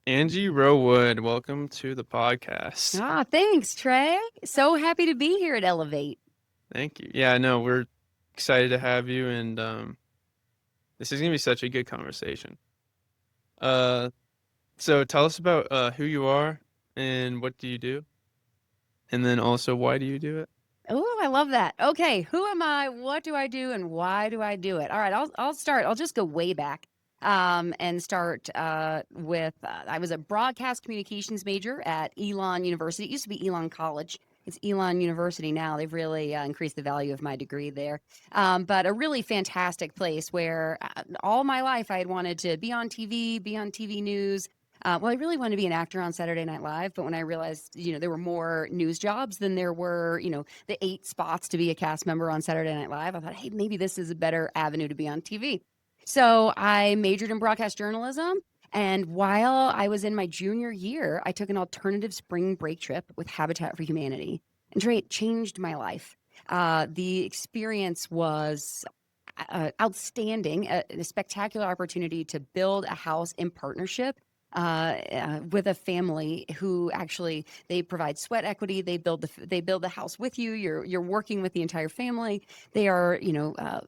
Anji Roewood, welcome to the podcast. Thanks, Trey. So happy to be here at Elevate. Thank you. Yeah, no, we're excited to have you, and this is gonna be such a good conversation. Uh, so tell us about who you are and what do you do, and then also why do you do it? Oh, I love that. Okay, who am I? What do I do, and why do I do it? All right, I'll start. I'll just go way back, and start with I was a broadcast communications major at Elon University. It used to be Elon College. It's Elon University now. They've really increased the value of my degree there. But a really fantastic place where all my life I had wanted to be on TV news. Well, I really wanted to be an actor on Saturday Night Live, but when I realized, there were more news jobs than there were, the 8 spots to be a cast member on Saturday Night Live, I thought, hey, maybe this is a better avenue to be on TV. So I majored in broadcast journalism. And while I was in my junior year, I took an alternative spring break trip with Habitat for Humanity. And Trey, it changed my life. The experience was outstanding, a spectacular opportunity to build a house in partnership with a family who actually they provide sweat equity. They build the house with you. You're working with the entire family. They are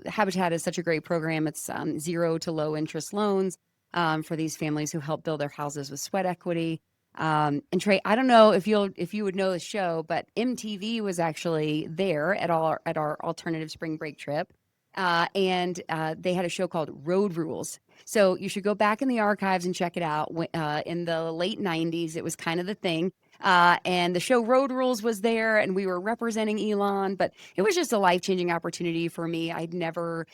Habitat is such a great program. It's zero to low interest loans for these families who help build their houses with sweat equity. And Trey, I don't know if you would know the show, but MTV was actually there at our alternative spring break trip. And they had a show called Road Rules. So you should go back in the archives and check it out. In the late 90s, it was kind of the thing. And the show Road Rules was there, and we were representing Elon, but it was just a life-changing opportunity for me. I'd never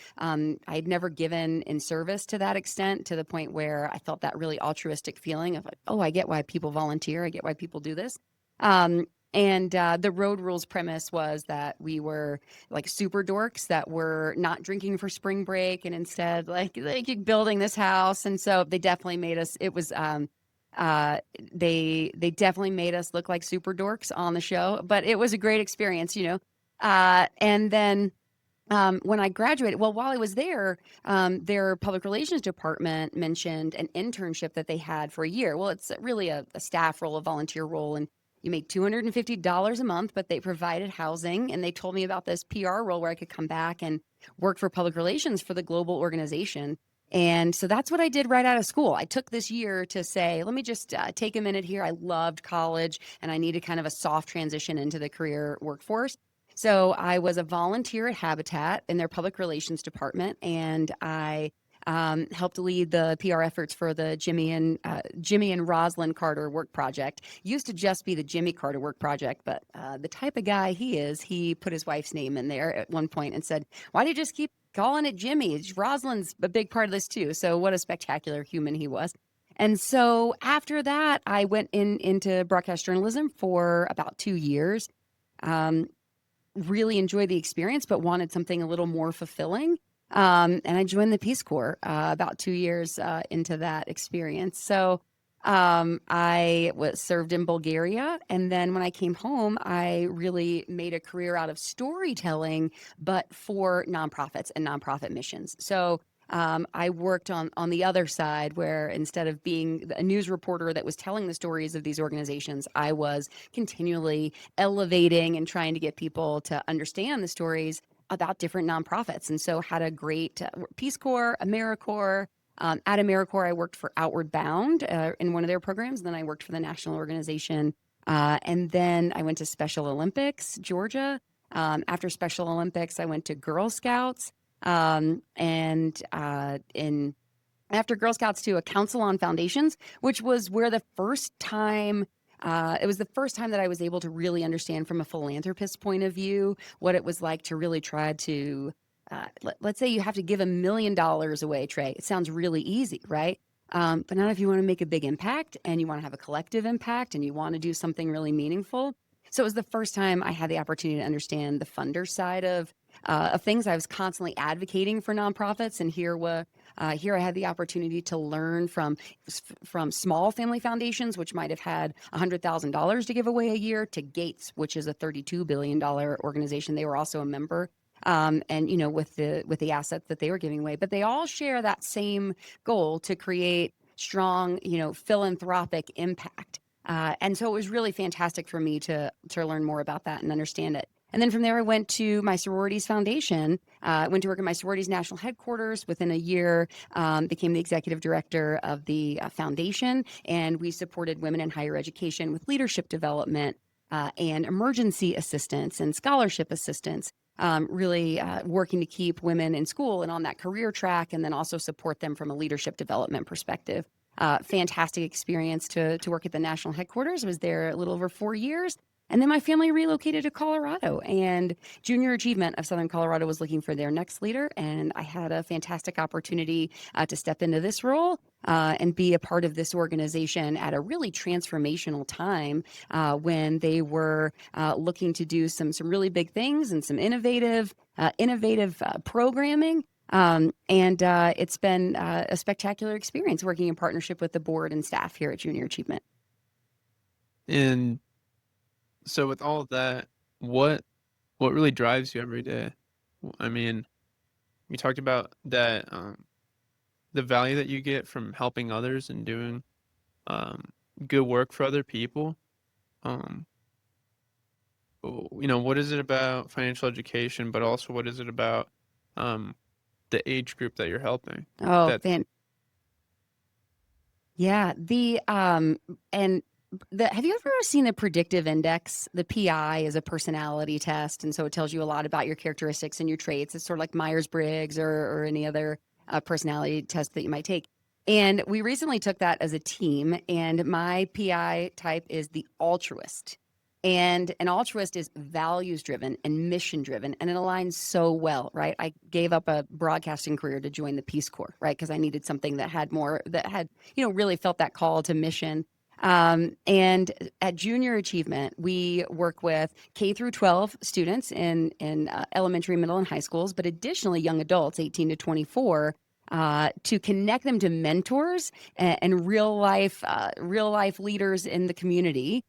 given in service to that extent, to the point where I felt that really altruistic feeling of like, oh, I get why people volunteer. I get why people do this. And the Road Rules premise was that we were like super dorks that were not drinking for spring break and instead like building this house. And so they definitely made us. It was they definitely made us look like super dorks on the show, but it was a great experience. And then when I graduated, well, while I was there, their public relations department mentioned an internship that they had for a year. Well, it's really a staff role, a volunteer role, and you make $250 a month, but they provided housing. And they told me about this PR role where I could come back and work for public relations for the global organization. And so that's what I did right out of school. I took this year to say, let me just take a minute here. I loved college and I needed kind of a soft transition into the career workforce. So I was a volunteer at Habitat in their public relations department, and I helped lead the PR efforts for the Jimmy and Rosalind Carter Work Project. Used to just be the Jimmy Carter Work Project, but the type of guy he is, he put his wife's name in there at one point and said, "Why do you just keep calling it Jimmy? Rosalind's a big part of this too." So what a spectacular human he was. And so after that, I went into broadcast journalism for about 2 years. Um, really enjoyed the experience, but wanted something a little more fulfilling. And I joined the Peace Corps about 2 years into that experience. So I was served in Bulgaria. And then when I came home, I really made a career out of storytelling, but for nonprofits and nonprofit missions. So I worked on the other side, where instead of being a news reporter that was telling the stories of these organizations, I was continually elevating and trying to get people to understand the stories about different nonprofits. And so had a great Peace Corps, AmeriCorps. At AmeriCorps, I worked for Outward Bound in one of their programs. Then I worked for the national organization. And then I went to Special Olympics, Georgia. After Special Olympics, I went to Girl Scouts. And in after Girl Scouts to a Council on Foundations, which was where the first time it was the first time that I was able to really understand from a philanthropist's point of view what it was like to really try to let's say you have to give $1 million away, Trey. It sounds really easy, right? But not if you want to make a big impact and you want to have a collective impact and you want to do something really meaningful. So it was the first time I had the opportunity to understand the funder side of things. I was constantly advocating for nonprofits, and here I had the opportunity to learn from small family foundations, which might have had $100,000 to give away a year, to Gates, which is a $32 billion organization. They were also a member. And with the assets that they were giving away, but they all share that same goal to create strong, philanthropic impact. And so it was really fantastic for me to learn more about that and understand it. And then from there, I went to my sororities foundation. Went to work at my sororities national headquarters. Within a year, became the executive director of the foundation, and we supported women in higher education with leadership development and emergency assistance and scholarship assistance. Really working to keep women in school and on that career track, and then also support them from a leadership development perspective. Fantastic experience to work at the national headquarters. I was there a little over 4 years. And then my family relocated to Colorado, and Junior Achievement of Southern Colorado was looking for their next leader. And I had a fantastic opportunity to step into this role and be a part of this organization at a really transformational time when they were looking to do some really big things and some innovative programming. And it's been a spectacular experience working in partnership with the board and staff here at Junior Achievement. And so with all of that, what really drives you every day? I mean, you talked about that the value that you get from helping others and doing um, good work for other people. Um, what is it about financial education, but also what is it about um, the age group that you're helping? Oh, That yeah. Have you ever seen the predictive index? The PI is a personality test, and so it tells you a lot about your characteristics and your traits. It's sort of like Myers-Briggs or any other personality test that you might take. And we recently took that as a team, and my PI type is the altruist. And an altruist is values driven and mission driven, and it aligns so well, right? I gave up a broadcasting career to join the Peace Corps, right? Because I needed something that had really felt that call to mission. And at Junior Achievement, we work with K through 12 students in elementary, middle, and high schools, but additionally young adults, 18 to 24, to connect them to mentors and real life leaders in the community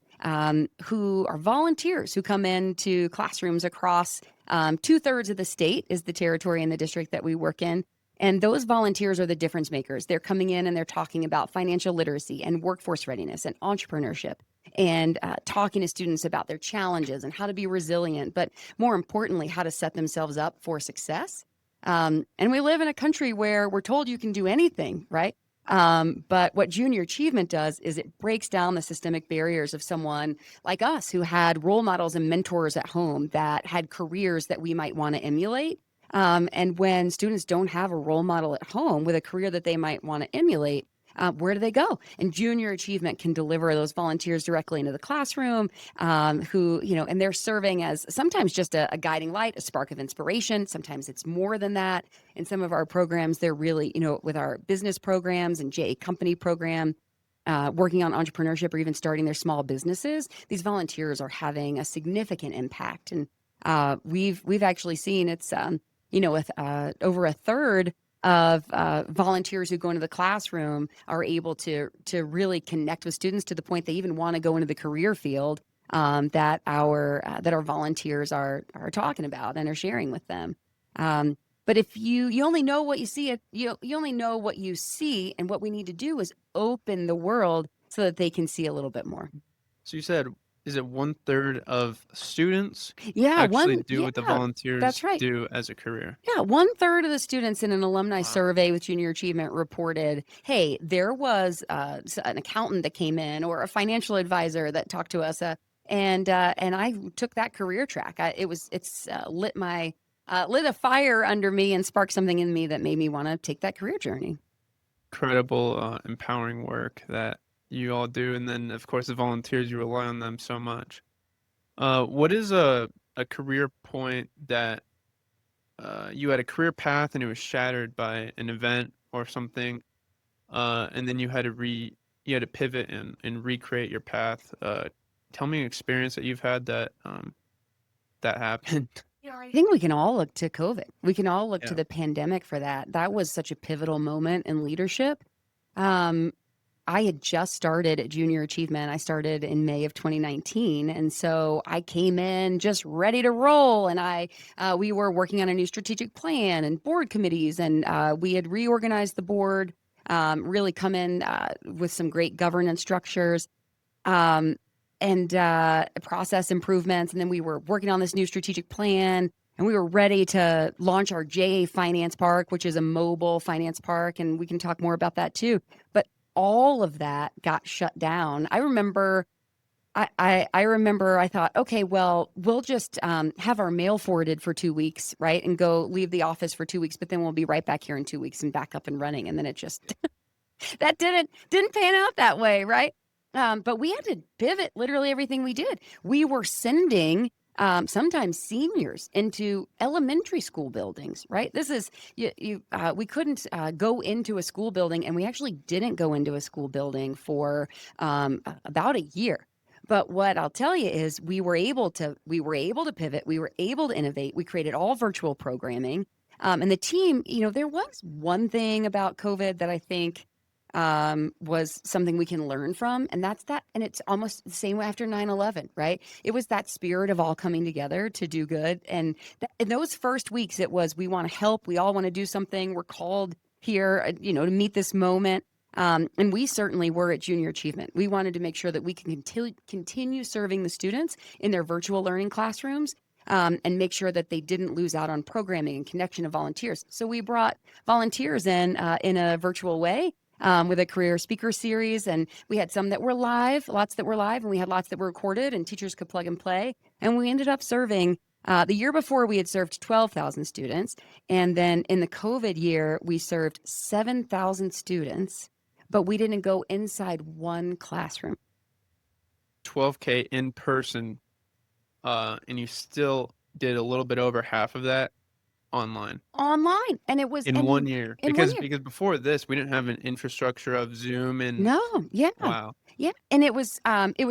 who are volunteers who come into classrooms across 2/3 of the state is the territory and the district that we work in. And those volunteers are the difference makers. They're coming in and they're talking about financial literacy and workforce readiness and entrepreneurship and talking to students about their challenges and how to be resilient, but more importantly, how to set themselves up for success. And we live in a country where we're told you can do anything, right? But what Junior Achievement does is it breaks down the systemic barriers of someone like us who had role models and mentors at home that had careers that we might want to emulate. And when students don't have a role model at home with a career that they might want to emulate, where do they go? And Junior Achievement can deliver those volunteers directly into the classroom, and they're serving as sometimes just a guiding light, a spark of inspiration. Sometimes it's more than that. In some of our programs, they're really, with our business programs and JA Company program, working on entrepreneurship or even starting their small businesses, these volunteers are having a significant impact. And we've actually seen it's, with over a third of volunteers who go into the classroom are able to really connect with students to the point they even want to go into the career field that our volunteers are talking about and are sharing with them. But if you only know what you see, you only know what you see, and what we need to do is open the world so that they can see a little bit more. so you said, is it 1/3 of students Yeah, actually do what the that's volunteers right. do as a career? Yeah, 1/3 of the students in an alumni Wow. survey with Junior Achievement reported, "Hey, there was an accountant that came in, or a financial advisor that talked to us, and I took that career track. It's lit a fire under me and sparked something in me that made me want to take that career journey." Incredible, empowering work that you all do, and then of course the volunteers, you rely on them so much. What is a career point that you had a career path and it was shattered by an event or something, and then you had to pivot and recreate your path. Tell me an experience that you've had that happened. I think we can all look to COVID. We can all look to Yeah. the pandemic for that. That was such a pivotal moment in leadership. Um, I had just started at Junior Achievement. I started in May of 2019, and so I came in just ready to roll. And we were working on a new strategic plan and board committees, and we had reorganized the board. really come in with some great governance structures. Um, and process improvements. And then we were working on this new strategic plan, and we were ready to launch our JA Finance Park, which is a mobile finance park. And we can talk more about that too. But all of that got shut down. I remember. I remember I thought, okay, well, we'll just have our mail forwarded for 2 weeks, right? And go leave the office for 2 weeks, but then we'll be right back here in 2 weeks and back up and running. And then it just that didn't pan out that way, right? But we had to pivot literally everything we did. We were sending sometimes seniors into elementary school buildings, right? This is we couldn't go into a school building, and we actually didn't go into a school building for about a year. But what I'll tell you is we were able to pivot, we were able to innovate, we created all virtual programming. And the team, there was one thing about COVID that I think was something we can learn from, and that's that. And it's almost the same after 9/11, right? It was that spirit of all coming together to do good. And in those first weeks, it was, we want to help, we all want to do something, we're called here, to meet this moment. And we certainly were at Junior Achievement. We wanted to make sure that we can continue serving the students in their virtual learning classrooms, and make sure that they didn't lose out on programming and connection of volunteers. So we brought volunteers in a virtual way, with a career speaker series. And we had some that were live, lots that were live, and we had lots that were recorded, and teachers could plug and play. And we ended up serving, the year before, we had served 12,000 students. And then in the COVID year, we served 7,000 students, but we didn't go inside one classroom. 12K in person, and you still did a little bit over half of that online Online. And it was, in and 1 year. in one Because year. before this, we didn't have an infrastructure of Zoom and No, yeah. wow. Yeah, and it was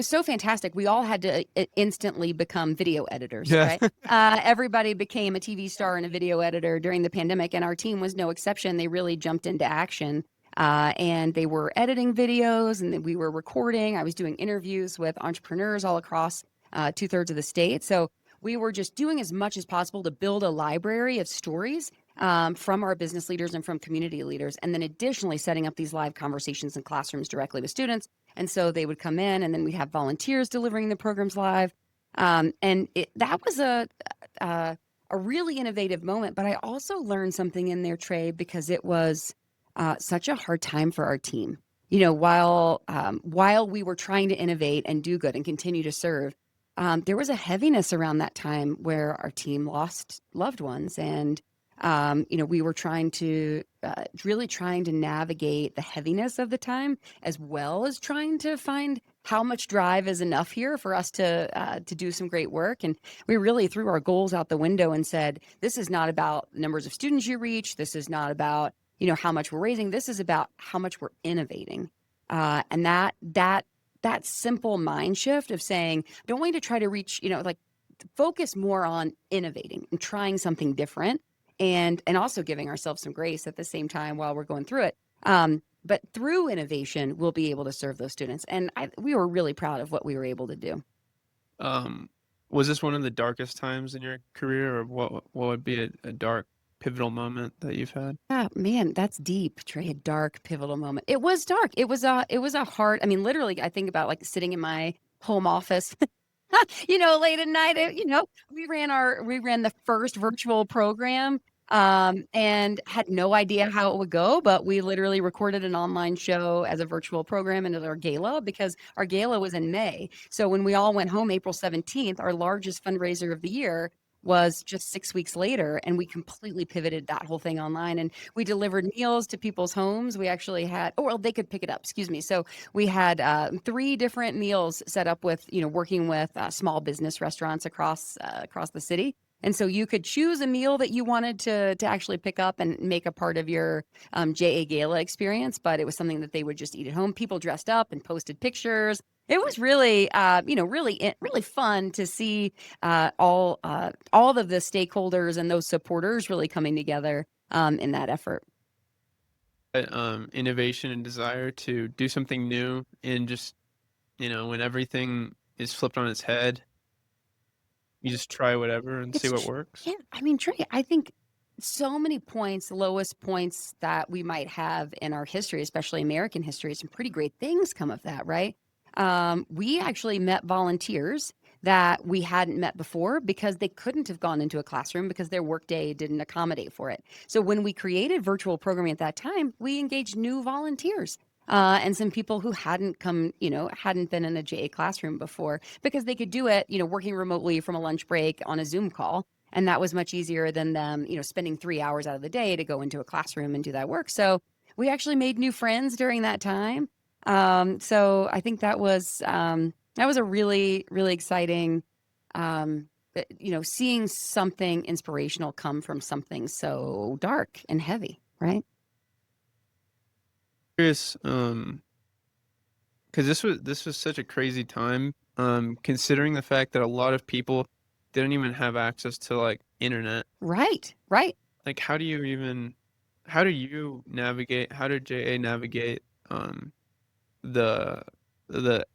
so fantastic. We all had to instantly become video editors, Yeah. right? Everybody became a TV star and a video editor during the pandemic, and our team was no exception. They really jumped into action, and they were editing videos, and then we were recording. I was doing interviews with entrepreneurs all across 2/3 of the state. So we were just doing as much as possible to build a library of stories, from our business leaders and from community leaders, and then additionally setting up these live conversations in classrooms directly with students. And so they would come in, and then we'd have volunteers delivering the programs live. And that was a really innovative moment. But I also learned something in there, Trey, because it was such a hard time for our team. While we were trying to innovate and do good and continue to serve, there was a heaviness around that time where our team lost loved ones. And we were really trying to navigate the heaviness of the time, as well as trying to find how much drive is enough here for us to do some great work. And we really threw our goals out the window and said, this is not about the numbers of students you reach. This is not about, how much we're raising. This is about how much we're innovating. And that simple mind shift of saying, don't want to try to reach, like, focus more on innovating and trying something different, and also giving ourselves some grace at the same time while we're going through it. But through innovation, we'll be able to serve those students. And we were really proud of what we were able to do. Um, was this one of the darkest times in your career, or what would be a dark pivotal moment that you've had? Ah, man, that's deep, Trey. A dark, pivotal moment. It was dark. It was a hard. I mean, literally, I think about like sitting in my home office, late at night. We ran the first virtual program, and had no idea how it would go, but we literally recorded an online show as a virtual program and at our gala, because our gala was in May. So when we all went home April 17th, our largest fundraiser of the year was just 6 weeks later, and we completely pivoted that whole thing online, and we delivered meals to people's homes. We actually had, oh, well, they could pick it up, excuse me. So we had 3 different meals set up with, working with small business restaurants across the city. And so you could choose a meal that you wanted to actually pick up and make a part of your JA Gala experience, but it was something that they would just eat at home. People dressed up and posted pictures. It was really, really fun to see all of the stakeholders and those supporters really coming together in that effort. Innovation and desire to do something new, and just, when everything is flipped on its head, you just try whatever and see It's what works. Yeah, I mean, Trey, I think so many points, lowest points that we might have in our history, especially American history. Some pretty great things come of that, right? We actually met volunteers that we hadn't met before because they couldn't have gone into a classroom because their workday didn't accommodate for it. So when we created virtual programming at that time, we engaged new volunteers. And some people who hadn't come, hadn't been in a JA classroom before because they could do it, working remotely from a lunch break on a Zoom call, and that was much easier than them, spending 3 hours out of the day to go into a classroom and do that work. So we actually made new friends during that time. So I think that was a really, really exciting, seeing something inspirational come from something so dark and heavy, right? Curious, because this was such a crazy time, considering the fact that a lot of people didn't even have access to like internet. Right, right. Like, how did JA navigate the the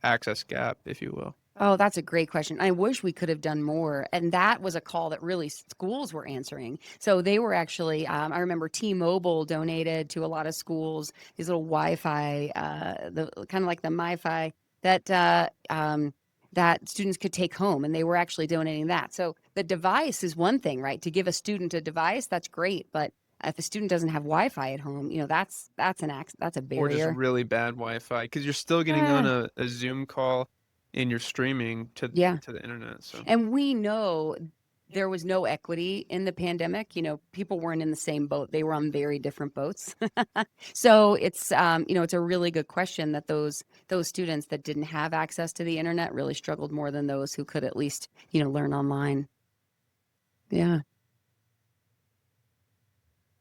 access gap, if you will? Oh, that's a great question. I wish we could have done more. And that was a call that really schools were answering. So they were actually, I remember T-Mobile donated to a lot of schools these little Wi-Fi, the kind of like the MiFi that that students could take home, and they were actually donating that. So the device is one thing, right? To give a student a device, that's great, but if a student doesn't have Wi-Fi at home, that's a Or just barrier. really bad Wi-Fi, because you're still getting on Ah, a Zoom call and you're streaming yeah. to the internet. So And we know there was no equity in the pandemic. People weren't in the same boat. They were on very different boats. So it's a really good question that those students that didn't have access to the internet really struggled more than those who could at least, learn online. Yeah.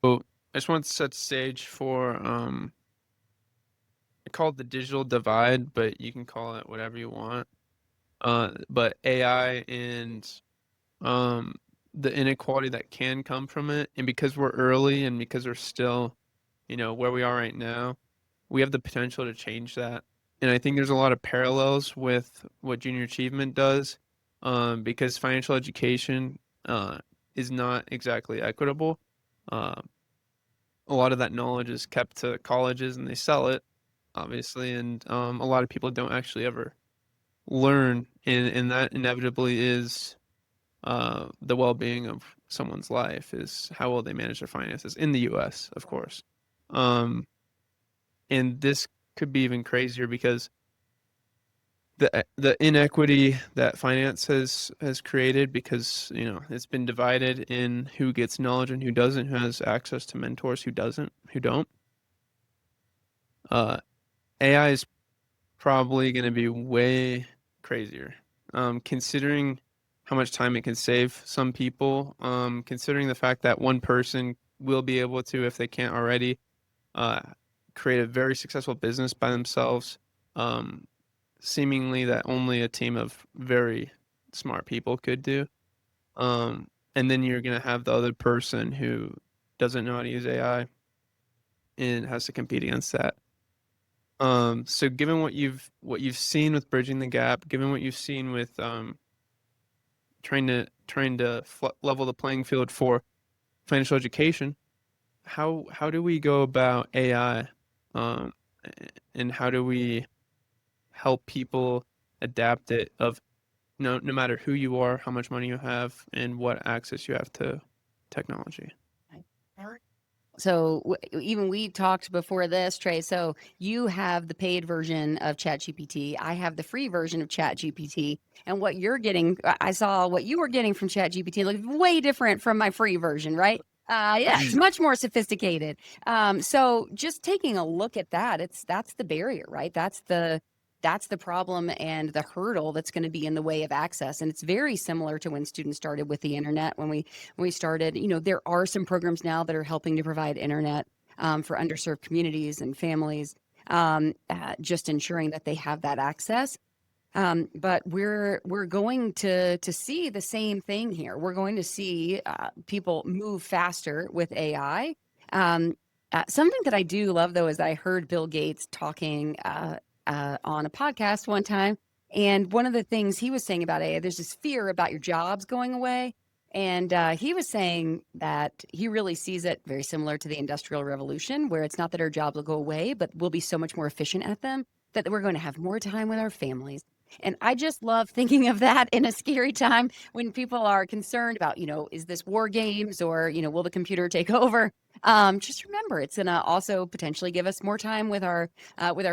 I just want to set the stage for I call it the digital divide, but you can call it whatever you want. But AI and um the inequality that can come from it, and because we're early and because we're still, where we are right now, we have the potential to change that. And I think there's a lot of parallels with what junior achievement does, because financial education is not exactly equitable. Um, a lot of that knowledge is kept to colleges and they sell it, obviously, and a lot of people don't actually ever learn, and that inevitably is the well-being of someone's life, is how well they manage their finances in the US, of course. Um, and this could be even crazier because the inequity that finance has created, because it's been divided in who gets knowledge and who doesn't, who has access to mentors, who don't. uh AI is probably going to be way crazier, considering how much time it can save some people, considering the fact that one person will be able to, if they can't already, uh create a very successful business by themselves, um seemingly that only a team of very smart people could do. And then you're gonna have the other person who doesn't know how to use AI and has to compete against that. So given what you've seen with bridging the gap, given what you've seen with trying to level the playing field for financial education, how do we go about AI, um, and how do we help people adapt it, of no matter who you are, how much money you have, and what access you have to technology. So even we talked before this, Trey. So you have the paid version of ChatGPT. I have the free version of ChatGPT. And what you're getting, I saw what you were getting from ChatGPT looked way different from my free version, right? Yeah, it's much more sophisticated. So just taking a look at that, that's the barrier, right? That's the problem and the hurdle that's going to be in the way of access. And it's very similar to when students started with the internet. When we started, there are some programs now that are helping to provide internet for underserved communities and families, just ensuring that they have that access. But we're going to see the same thing here. We're going to see people move faster with AI. Something that I do love, though, is I heard Bill Gates talking on a podcast one time, and one of the things he was saying about AI, there's this fear about your jobs going away. And he was saying that he really sees it very similar to the Industrial Revolution, where it's not that our jobs will go away, but we'll be so much more efficient at them that we're going to have more time with our families. And I just love thinking of that in a scary time when people are concerned about, is this war games or, will the computer take over? Just remember, it's going to also potentially give us more time with our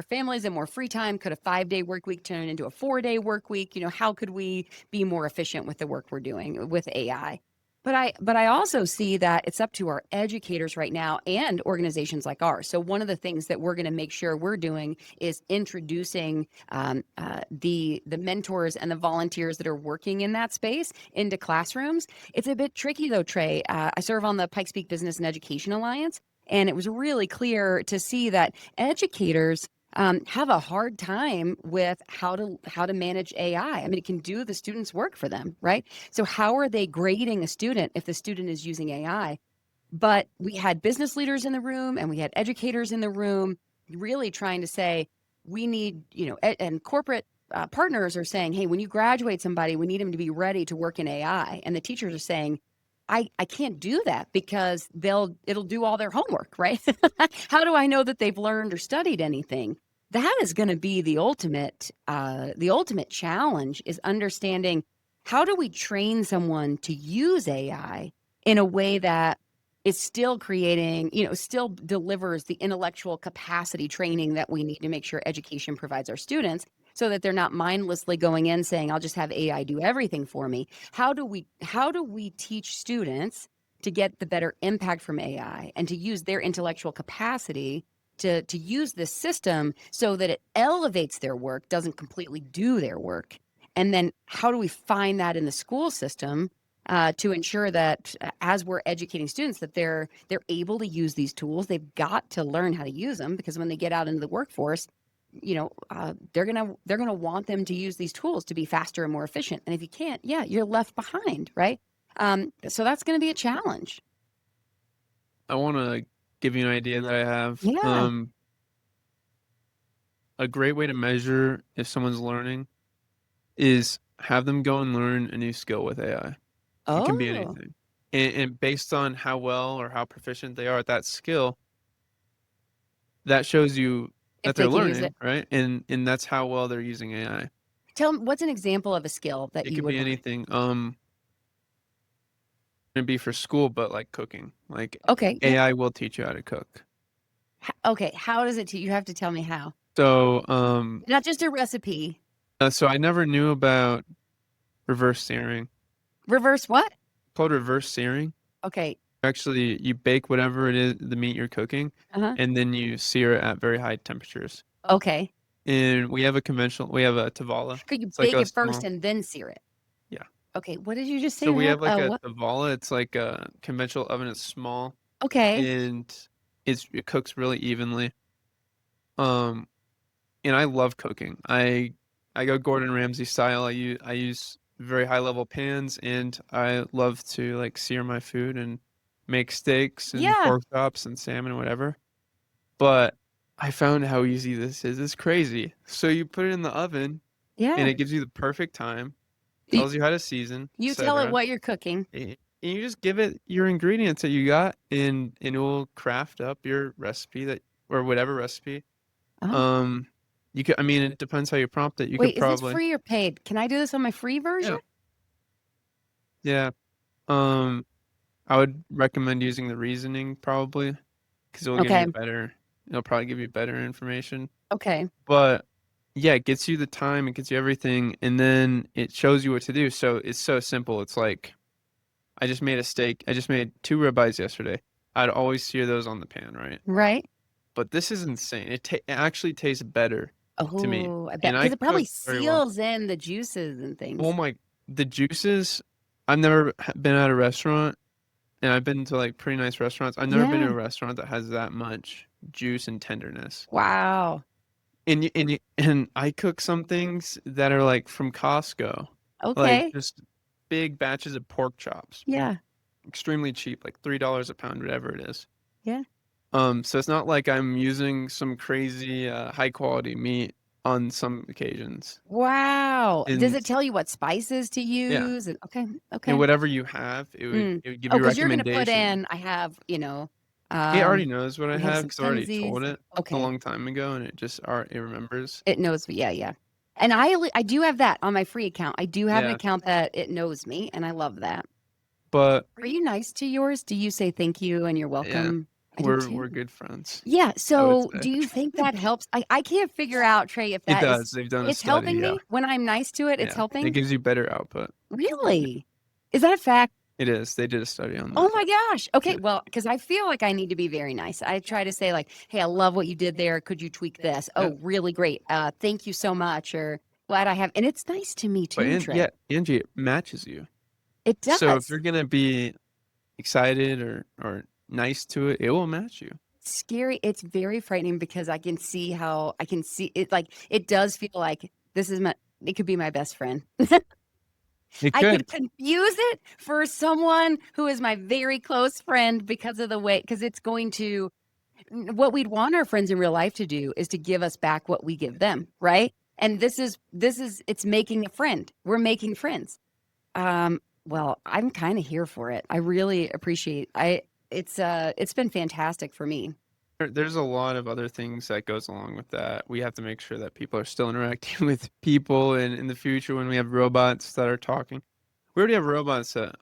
families and more free time. Could a 5-day work week turn into a 4-day work week? How could we be more efficient with the work we're doing with AI? But I also see that it's up to our educators right now and organizations like ours. So one of the things that we're going to make sure we're doing is introducing the mentors and the volunteers that are working in that space into classrooms. It's a bit tricky though, Trey. I serve on the Pikes Peak Business and Education Alliance, and it was really clear to see that educators have a hard time with how to manage AI. I mean, it can do the students' work for them, right? So how are they grading a student if the student is using AI? But we had business leaders in the room and we had educators in the room really trying to say, we need, and corporate partners are saying, hey, when you graduate somebody, we need them to be ready to work in AI. And the teachers are saying, I can't do that because it'll do all their homework, right? How do I know that they've learned or studied anything? That is going to be the ultimate challenge is understanding how do we train someone to use AI in a way that is still creating, still delivers the intellectual capacity training that we need to make sure education provides our students so that they're not mindlessly going in saying, I'll just have AI do everything for me. How do we teach students to get the better impact from AI and to use their intellectual capacity to use this system so that it elevates their work, doesn't completely do their work? And then how do we find that in the school system to ensure that as we're educating students that they're able to use these tools? They've got to learn how to use them because when they get out into the workforce, they're gonna want them to use these tools to be faster and more efficient. And if you can't, yeah, you're left behind, right? So that's going to be a challenge. I want to give you an idea that I have. Yeah. A great way to measure if someone's learning is have them go and learn a new skill with AI. It can be Oh, anything. And based on how well or how proficient they are at that skill, that shows you if that they they're can use it. learning, right? And that's how well they're using AI. Tell them what's an example of a skill that It you could would be want. anything. It'd be for school, but like cooking. Like Okay, yeah. AI will teach you how to cook. Okay, how does it? You have to tell me how. So, Not just a recipe. so I never knew about reverse searing. Reverse what? Called reverse searing. Okay. Actually, you bake whatever it is, the meat you're cooking, Uh-huh. and then you sear it at very high temperatures. Okay. And we have a Tavala. Could you It's like bake a it first small, and then sear it? yeah. Okay. What did you just say So to we that? have like a What? Tavala. It's like a conventional oven. It's small Okay. and it cooks really evenly. Um, and I love cooking. I go Gordon Ramsay style. I use very high level pans, and I love to like sear my food and make steaks and Yeah. pork chops and salmon, whatever. But I found how easy this is. It's crazy. So you put it in the oven, and Yeah. it gives you the perfect time, You, tells you how to season, you tell it etc. what you're cooking. And you just give it your ingredients that you got, and it will craft up your recipe that or whatever recipe. Oh. Um, you could, I mean, it depends how you prompt it. You could Wait, is this probably, free or paid? Can I do this on my free version? yeah, yeah. Um, I would recommend using the reasoning probably because it will give you Okay. better. It'll probably give you better information. Okay. But yeah, it gets you the time, it gets you everything, and then it shows you what to do. So it's so simple. It's like I just made a steak. I just made 2 ribeyes yesterday. I'd always sear those on the pan, right? Right. But this is insane. It actually tastes better to me, Oh, I bet and I because it probably cook very well. seals in the juices and Oh things. my, the juices. I've never been at a restaurant, and I've been to like pretty nice restaurants. I've never been Yeah. to a restaurant that has that much juice and tenderness. Wow. And I cook some things that are like from Costco, like Okay. just big batches of pork chops, Yeah. extremely cheap, like $3 a pound, whatever it is. Yeah. So it's not like I'm using some crazy high quality meat. on some occasions. Wow. Does And it tell you what spices to yeah, use? Okay. and Okay. whatever you have, Mm. it would give Oh, you because you're gonna put recommendations. in, I have, It already knows what I we have have some because I already Tenzies. told it a Okay. long time ago, and it remembers. It knows me. Yeah, yeah. And I do have that on my free account. I do have an Yeah, account that it knows me, and I love that. but Are you nice to yours? Do you say thank you and you're yeah, welcome? I do too. we're good friends, Yeah. I would So say. do you think that helps? I can't figure out, Trey, if It that is does. They've done a it's study. helping Yeah, me when I'm nice to it. It's yeah. It helping. gives you better output. Yeah, Really? Is that a fact? it is. They did a study on Oh that. my gosh. Okay. Yeah, Well, because I feel like I need to be very nice. I try to say like, "Hey, I love what you did there. Could you tweak this? yeah. Oh, really great. Thank you so much." Or glad I have. And it's nice to me But too, Yeah, Trey. Angie, it matches you. It So if does. you're gonna be excited or nice to it, it will match you. Scary. It's very frightening because I can see how I can see it. Like it does feel like this is my. It could be my best friend. It I could. could confuse it for someone who is my very close friend because of the way, because it's going to, what we'd want our friends in real life to do is to give us back what we give them, right? And it's making a friend. We're making friends. Well, I'm kind of here for it. I really appreciate, it's been fantastic for me. There's a lot of other things that goes along with that. We have to make sure that people are still interacting with people, and in the future when we have robots that are talking. We already have robots that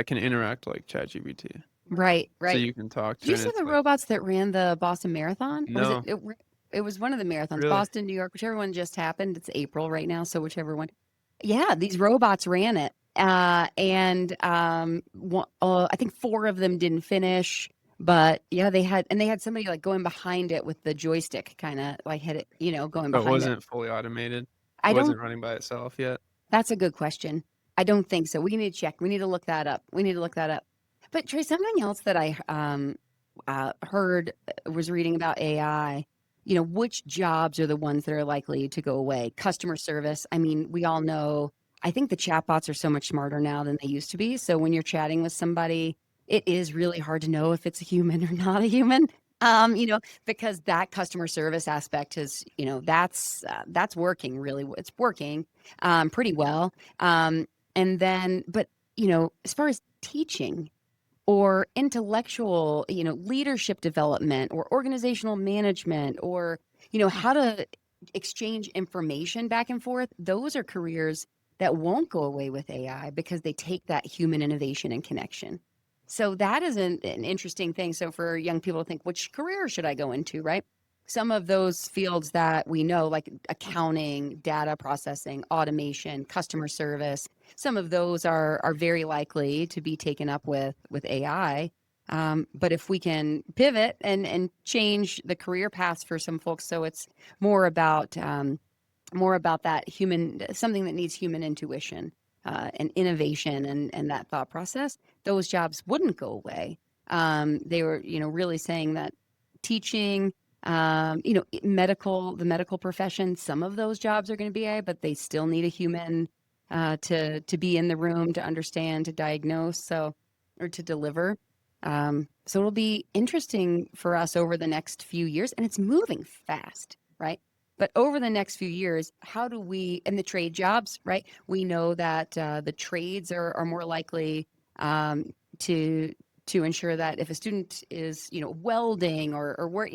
can interact like ChatGPT. Right, So right. you can talk Do to, you and see it's the like, robots that ran the Boston Marathon? Or was no, it was one of the marathons, really? Boston, New York, whichever one just happened. It's April right now, so whichever one. Yeah, these robots ran it. I think four of them didn't finish, but yeah, they had somebody like going behind it with the joystick, kind of like hit it, going So it behind it. wasn't fully automated. It I don't wasn't running by itself yet. That's a good question. I don't think so. We need to check. We need to look that up. We need to look that up. But Trey, something else that I heard was reading about AI. Which jobs are the ones that are likely to go away? Customer service. I mean, we all know. I think the chatbots are so much smarter now than they used to be. So when you're chatting with somebody, it is really hard to know if it's a human or not a human. Because that customer service aspect is, that's working really. It's working pretty well. And then, but as far as teaching or intellectual, leadership development or organizational management or, how to exchange information back and forth, those are careers that won't go away with AI because they take that human innovation and connection. So that is an interesting thing. So for young people to think, which career should I go into, right? Some of those fields that we know, like accounting, data processing, automation, customer service, some of those are very likely to be taken up with AI. But if we can pivot and change the career paths for some folks, so it's more about more about that human, something that needs human intuition and innovation and that thought process, those jobs wouldn't go away. They were, really saying that teaching, the medical profession, some of those jobs are going to be AI, but they still need a human to be in the room, to understand, to diagnose, or to deliver. So it'll be interesting for us over the next few years, and it's moving fast, right? But over the next few years, how do we, and the trade jobs, right? We know that the trades are more likely um, to to ensure that if a student is, welding or work,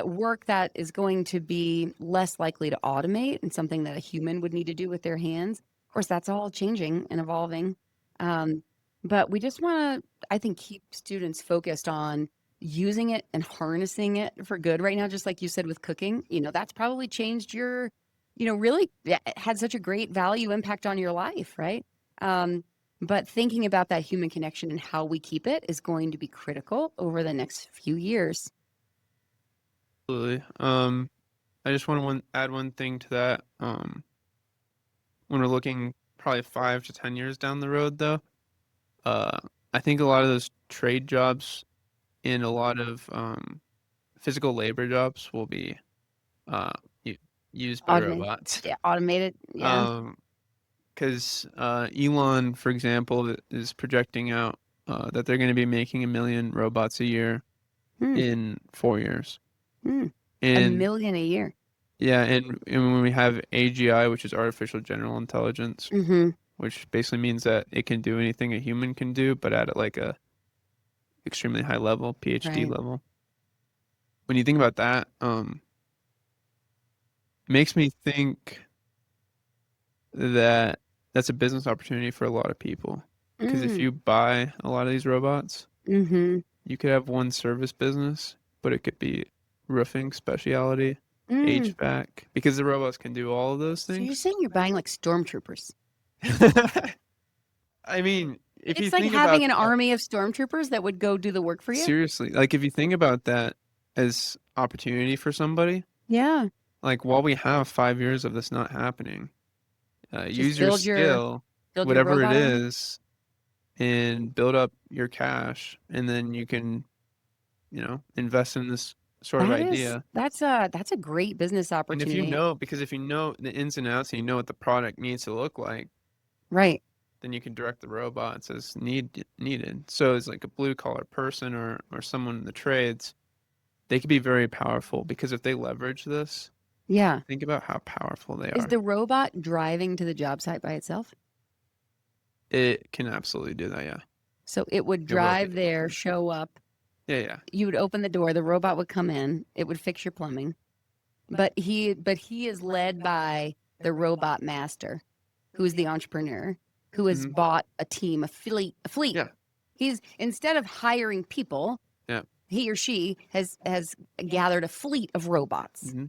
work that is going to be less likely to automate and something that a human would need to do with their hands. Of course, that's all changing and evolving. Um, but we just want to, I think, keep students focused on using it and harnessing it for good right now, just like you said with cooking. That's probably changed your, really had such a great value impact on your life, right? Um, but thinking about that human connection and how we keep it is going to be critical over the next few years. Absolutely. I just want to add one thing to that. When we're looking probably 5 to 10 years down the road, though, uh, I think a lot of those trade jobs and a lot of physical labor jobs will be uh, u- used by Automated, robots. yeah, automated, yeah. Um, because Elon, for example, is projecting out that they're going to be making 1 million robots a year Hmm, in 4 years. hmm. A And million a year. Yeah, and when we have AGI, which is artificial general intelligence, Mm-hmm. which basically means that it can do anything a human can do, but at like a extremely high level, PhD Right. level. When you think about that, it makes me think that that's a business opportunity for a lot of people. Because if Mm. you buy a lot of these robots, Mm-hmm. you could have one service business, but it could be roofing specialty, Mm. HVAC, because the robots can do all of those So you're things. saying you're buying like stormtroopers? I mean, if you It's like think having about an that army of stormtroopers that would go do the work for you. seriously, like if you think about that as opportunity for somebody, Yeah. like while we have 5 years of this not happening, Just use your skill, build your whatever it robot army. is, and build up your cash, and then you can, invest in this sort of idea. That's a great business And if you opportunity. know, because if you know the ins and outs and you know what the product needs to look like, Right. then you can direct the robots as needed. So it's like a blue collar person or someone in the trades, they could be very powerful because if they leverage this, Yeah. think about how powerful they Is are. the robot driving to the job site by itself? It can absolutely do that, yeah. So it would It will be drive able there, to. show up, Yeah, yeah. you would open the door, the robot would come in, it would fix your plumbing. But he is led by the robot master, who's the entrepreneur, who has Hmm. bought a team, a fleet. Yeah, He's instead of hiring people, yeah. he or she has gathered a fleet of robots. Hmm.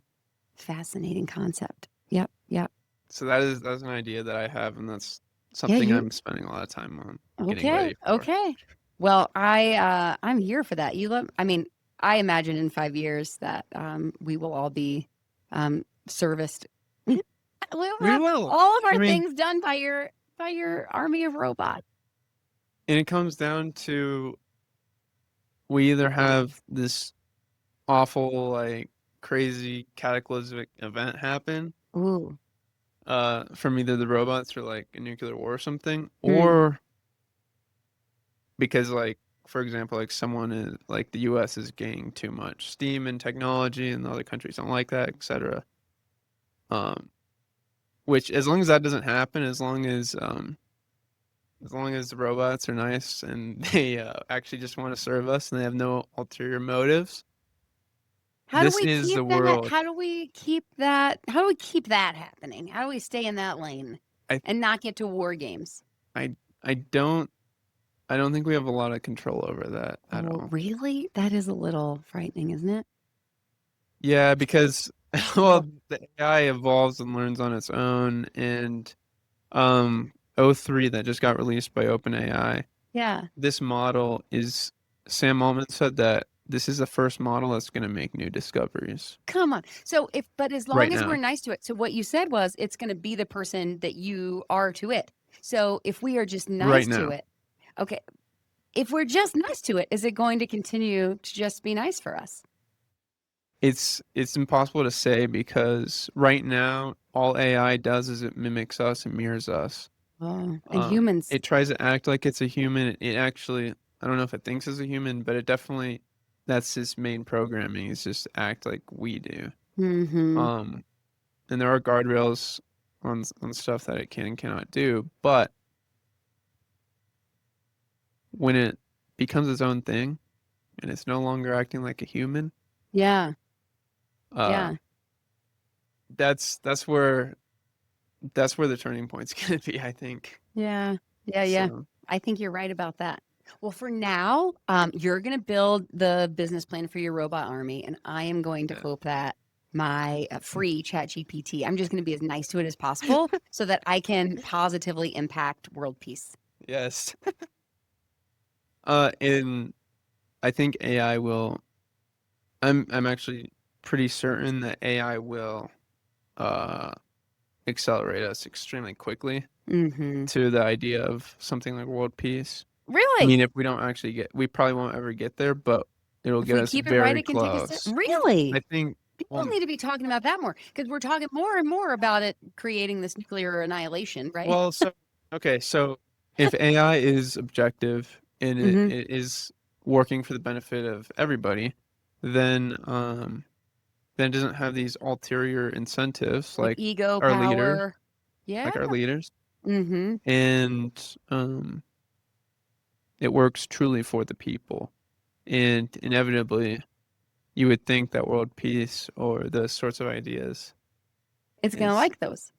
Fascinating concept. Yep, yep. So that's an idea that I have, and that's Yeah, something you I'm spending a lot of time on getting okay, ready for. okay. Well, I'm here for that. I mean, I imagine in 5 years that we will all be serviced. We'll We have will. all of I our mean, things done by your army of robots. and it comes down to we either have this awful, like crazy cataclysmic event happen, Ooh. from either the robots or like a nuclear war or something, Hmm. or because like for example, like someone is like the US is gaining too much steam and technology and the other countries don't like that, etc. Um, which as long as that doesn't happen, as long as the robots are nice and they actually just want to serve us and they have no ulterior motives, How do this we is keep the that? world. How do we keep that happening? How do we stay in that lane I and not get to war games? I don't think we have a lot of control over that at Oh, all. really? That is a little frightening, isn't it? Yeah, because Oh, well, the AI evolves and learns on its own, and O3 that just got released by OpenAI. yeah. This model is Sam Altman said that this is the first model that's going to make new discoveries Come on. But as right long as we're now. nice to it. So what you said was it's going to be the person that you are to it. So if we are just Right nice to now. it, okay. If we're just nice to it, is it going to continue to just be nice for us? It's impossible to say because right now all AI does is it mimics us and mirrors us. Oh, and humans. It tries to act like it's a human. It actually, I don't know if it thinks it's a human, but it definitely, that's its main programming is just act like we do. Mm-hmm. Um, and there are guardrails on stuff that it can and cannot do, but when it becomes its own thing and it's no longer acting like a human, Yeah. uh, Yeah. that's where the turning point's gonna be, I think. Yeah. Yeah. Yeah. So I think you're right about that. Well, for now, you're going to build the business plan for your robot army, and I am going to yeah. hope that my free chat GPT, I'm just going to be as nice to it as possible so that I can positively impact world peace. Yes. And I think AI will. I'm actually pretty certain that AI will uh accelerate us extremely quickly Mm-hmm. to the idea of something like world peace. I Really? mean, if we don't actually we probably won't ever get there, but it'll If get we us keep it right, very it can take us there. close. I Really? think, People well, need to be talking about that more because we're talking more and more about it creating this nuclear annihilation, right? so okay, so if AI is objective and Mm-hmm. it is working for the benefit of everybody, then then it doesn't have these ulterior incentives Like ego, our leaders, power. Yeah. like our leaders, Mm-hmm. and it works truly for the people. And inevitably, you would think that world peace or those sorts of ideas It's going to is, like those.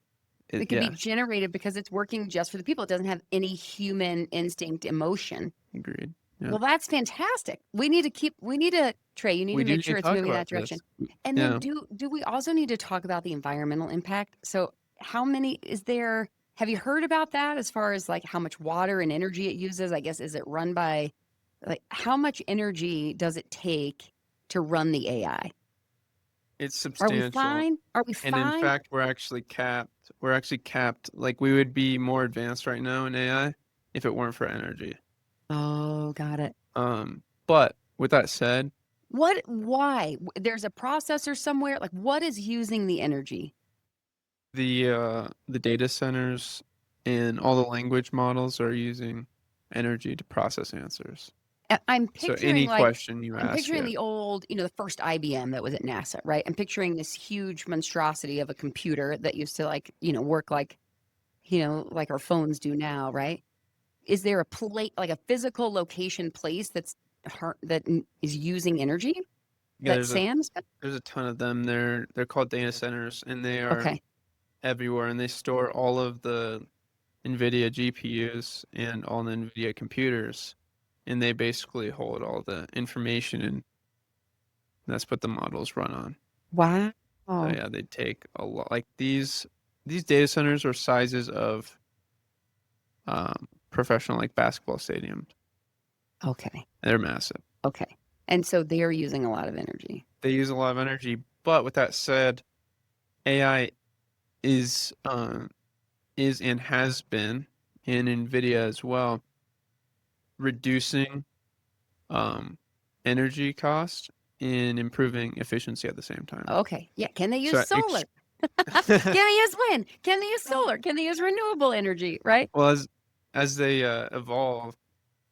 It can be yeah, generated because it's working just for the people. It doesn't have any human instinct, emotion. agreed. Yeah. Well, that's fantastic. We need to, Trey, you need We to do make need to sure it's talk moving about that direction. this. And then Yeah. do we also need to talk about the environmental impact? So how many is there, have you heard about that as far as like how much water and energy it uses? I guess, is it run by like how much energy does it take to run the AI? It's Are we substantial. fine? Are we And in fine? fact, we're actually capped. We're actually capped. Like we would be more advanced right now in AI if it weren't for energy. Oh, got it. But with that said, Why? There's a processor somewhere. Like what is using the energy? the data centers and all the language models are using energy to process answers. I'm So picturing any like question you I'm ask picturing it, the old, the first IBM that was at NASA, right? I'm picturing this huge monstrosity of a computer that used to like, work like, like our phones do now, right? Is there a plate like a physical location place is using energy yeah, that Sam's? there's a ton of them. They're called data centers, and they are Okay. everywhere, and they store all of the NVIDIA GPUs and all the NVIDIA computers, and they basically hold all the information, and that's what the models run on. Wow. So yeah, they take a lot. Like these data centers are sizes of professional like basketball stadiums. Okay. They're massive. Okay. And so they're using a lot of energy. They use a lot of energy. But with that said, AI is and has been in NVIDIA as well, reducing um, energy cost and improving efficiency at the same time. Okay. Yeah. Can they use So, solar? Can they use wind? Can they use solar? Can they use renewable energy? Right? well, as they evolve,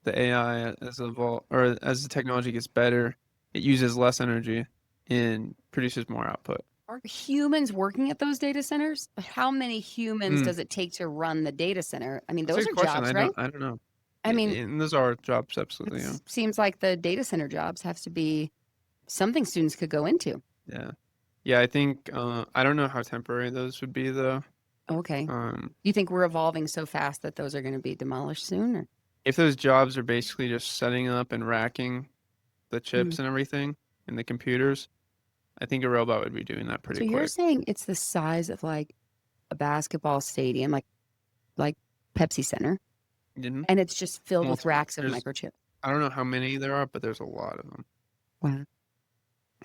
the AI as evolve or as the technology gets better, it uses less energy and produces more output. Are humans working at those data centers? How many humans Mm, does it take to run the data center? I mean, that's a those good are question. jobs, right? I don't know. I mean, And those are jobs, absolutely. it Yeah. seems like the data center jobs have to be something students could go into. Yeah. Yeah. I think I don't know how temporary those would be though. Okay. Um, You think we're evolving so fast that those are going to be demolished soon? Or? if those jobs are basically just setting up and racking the Mm. chips and everything in the computers, I think a robot would be doing that pretty So you're quick. saying it's the size of like a basketball stadium, like Pepsi Center, Didn't and it's just filled with multiple. racks of There's microchips. I don't know how many there are, but there's a lot of them. Wow.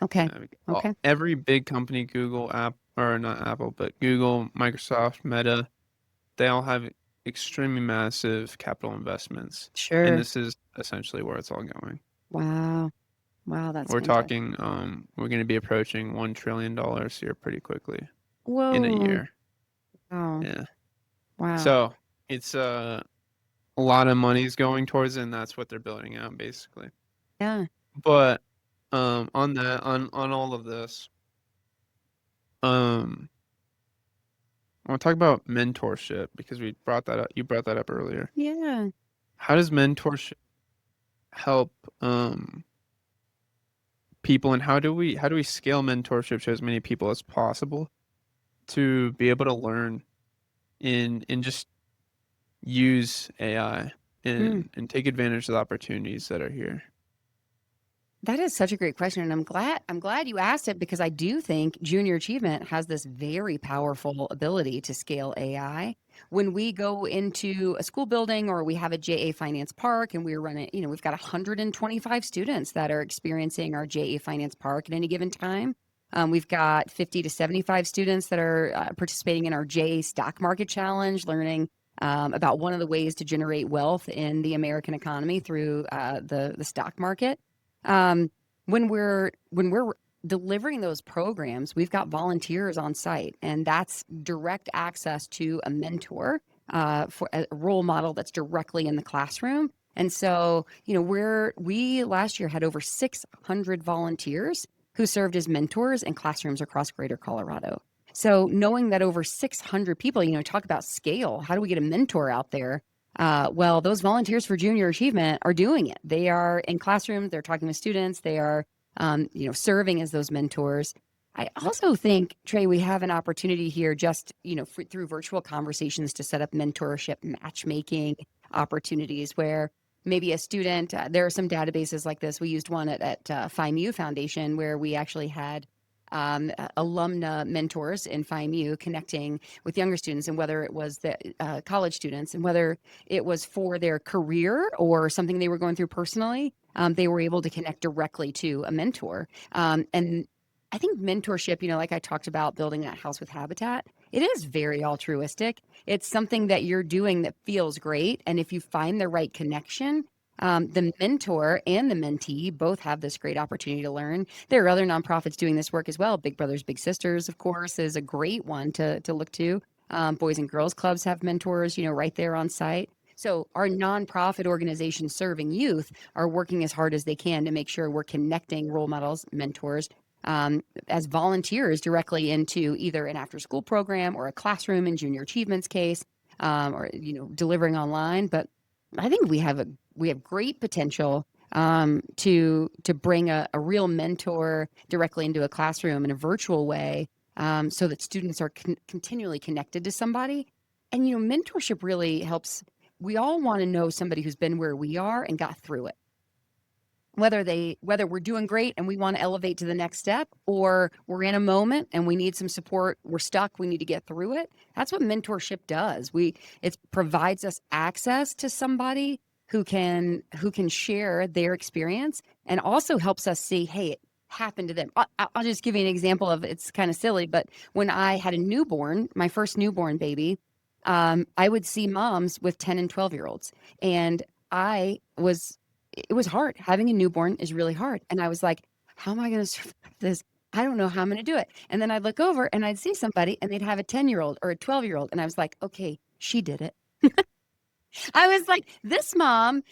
Okay. Okay. Every big company, Google, App, or not Apple, but Google, Microsoft, Meta, they all have extremely massive capital investments, and Sure. this is essentially where it's all going. Wow. Wow. That's We're fantastic. talking, we're going to be approaching $1 trillion here pretty quickly in a Whoa. year. Wow. Yeah. Wow. So it's a lot of money's going towards it, and that's what they're building out basically. Yeah. But on that, on all of this, um, I want to talk about mentorship because we brought that up. You brought that up earlier. Yeah. How does mentorship help people, and how do we scale mentorship to as many people as possible to be able to learn and just use AI Mm. and take advantage of the opportunities that are here? That is such a great question, and I'm glad you asked it because I do think junior achievement has this very powerful ability to scale AI. When we go into a school building or we have a JA Finance Park and we're running, we've got 125 students that are experiencing our JA Finance Park at any given time. We've got 50 to 75 students that are participating in our JA Stock Market Challenge, learning about one of the ways to generate wealth in the American economy through the stock market. Um, when we're delivering those programs, we've got volunteers on site, and that's direct access to a mentor for a role model that's directly in the classroom. And so, we last year had over 600 volunteers who served as mentors in classrooms across Greater Colorado. So knowing that over 600 people, talk about scale, how do we get a mentor out there? Well, those volunteers for junior achievement are doing it. They are in classrooms, they're talking with students, they are, serving as those mentors. I also think, Trey, we have an opportunity here just, through virtual conversations to set up mentorship matchmaking opportunities where maybe a student, there are some databases like this. We used one at FIMU Foundation where we actually had alumna mentors in FIMU connecting with younger students, and whether it was the college students and whether it was for their career or something they were going through personally, they were able to connect directly to a mentor. And I think mentorship, like I talked about building that house with habitat, it is very altruistic. It's something that you're doing that feels great. And if you find the right connection, the mentor and the mentee both have this great opportunity to learn. There are other nonprofits doing this work as well. Big Brothers Big Sisters, of course, is a great one to look to. Boys and Girls Clubs have mentors, right there on site. So our nonprofit organizations serving youth are working as hard as they can to make sure we're connecting role models, mentors, as volunteers directly into either an after-school program or a classroom in junior achievements case, or delivering online. But I think we have great potential to bring a real mentor directly into a classroom in a virtual way, so that students are continually connected to somebody. And mentorship really helps. We all want to know somebody who's been where we are and got through it. Whether we're doing great and we want to elevate to the next step, or we're in a moment and we need some support, we're stuck, we need to get through it. That's what mentorship does. It provides us access to somebody who can share their experience, and also helps us see, hey, it happened to them. I'll just give you an example of, it's kind of silly, but when I had a newborn, my first newborn baby, I would see moms with 10 and 12-year-olds, and it was hard. Having a newborn is really hard. And I was like, how am I going to survive this? I don't know how I'm going to do it. And then I'd look over and I'd see somebody and they'd have a 10-year-old or a 12-year-old. And I was like, okay, she did it. I was like, this mom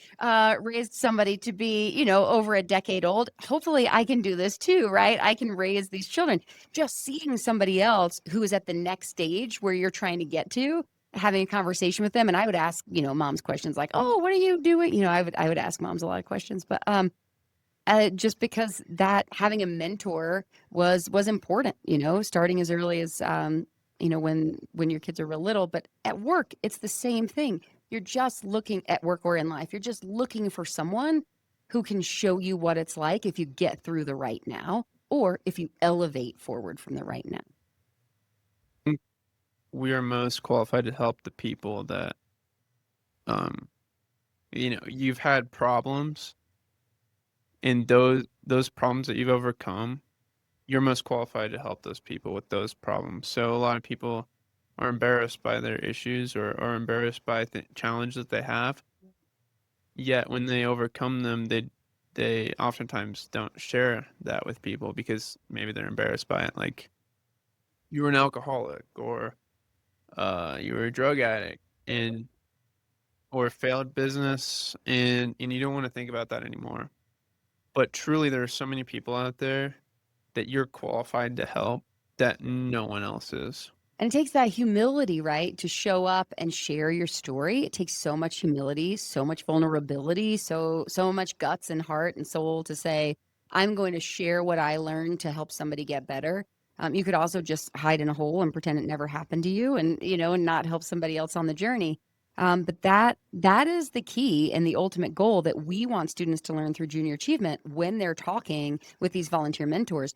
raised somebody to be, over a decade old. Hopefully I can do this too, right? I can raise these children. Just seeing somebody else who is at the next stage where you're trying to get to, having a conversation with them. And I would ask, moms questions like, oh, what are you doing? I would ask moms a lot of questions, but just because that having a mentor was important, starting as early as, when your kids are real little. But at work, it's the same thing. You're just looking at work or in life. You're just looking for someone who can show you what it's like if you get through the right now, or if you elevate forward from the right now. We are most qualified to help the people that, um, you've had problems, and those problems that you've overcome, you're most qualified to help those people with those problems. So a lot of people are embarrassed by their issues, or embarrassed by the challenge that they have. Yet when they overcome them, they oftentimes don't share that with people because maybe they're embarrassed by it. Like, you were an alcoholic, or you were a drug addict, and or failed business, and you don't want to think about that anymore. But truly, there are so many people out there that you're qualified to help that no one else is. And it takes that humility, right, to show up and share your story. It takes so much humility, so much vulnerability, so much guts and heart and soul to say, I'm going to share what I learned to help somebody get better. You could also just hide in a hole and pretend it never happened to you, and not help somebody else on the journey. But that is the key and the ultimate goal that we want students to learn through junior achievement when they're talking with these volunteer mentors.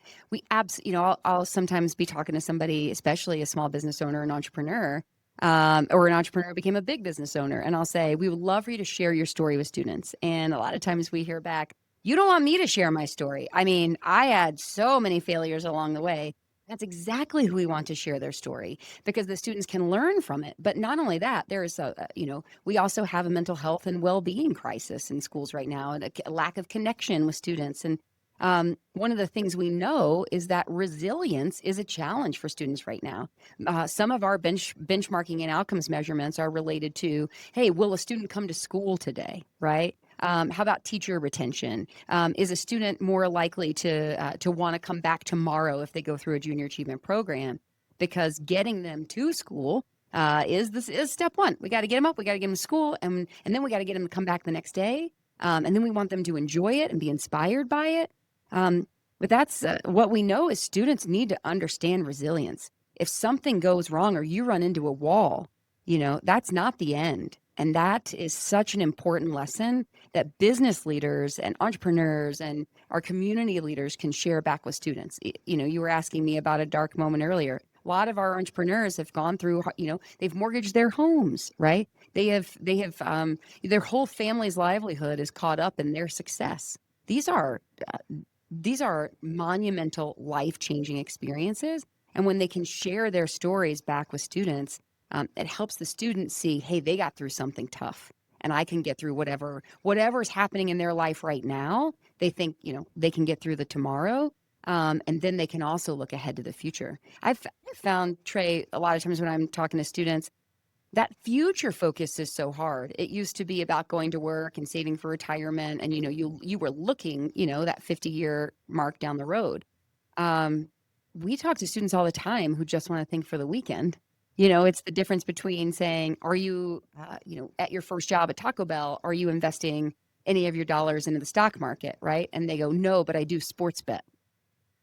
I'll sometimes be talking to somebody, especially a small business owner, an entrepreneur, or an entrepreneur who became a big business owner, and I'll say, we would love for you to share your story with students. And a lot of times we hear back, you don't want me to share my story. I mean, I had so many failures along the way. That's exactly who we want to share their story, because the students can learn from it. But not only that, we also have a mental health and well-being crisis in schools right now, and a lack of connection with students. And one of the things we know is that resilience is a challenge for students right now. Some of our benchmarking and outcomes measurements are related to, hey, will a student come to school today, right? How about teacher retention? Is a student more likely to want to come back tomorrow if they go through a junior achievement program? Because getting them to school is step one. We got to get them up. We got to get them to school, and then we got to get them to come back the next day. And then we want them to enjoy it and be inspired by it. But that's what we know is students need to understand resilience. If something goes wrong or you run into a wall, that's not the end. And that is such an important lesson that business leaders and entrepreneurs and our community leaders can share back with students. You were asking me about a dark moment earlier. A lot of our entrepreneurs have gone through, they've mortgaged their homes, right? They have their whole family's livelihood is caught up in their success. These are these are monumental, life-changing experiences. And when they can share their stories back with students, it helps the students see, hey, they got through something tough, and I can get through whatever's happening in their life right now. They think, they can get through the tomorrow, and then they can also look ahead to the future. I've found, Trey, a lot of times when I'm talking to students, that future focus is so hard. It used to be about going to work and saving for retirement, and you were looking, that 50-year mark down the road. Um, we talk to students all the time who just want to think for the weekend. It's the difference between saying, are you, at your first job at Taco Bell, are you investing any of your dollars into the stock market, right? And they go, no, but I do sports bet,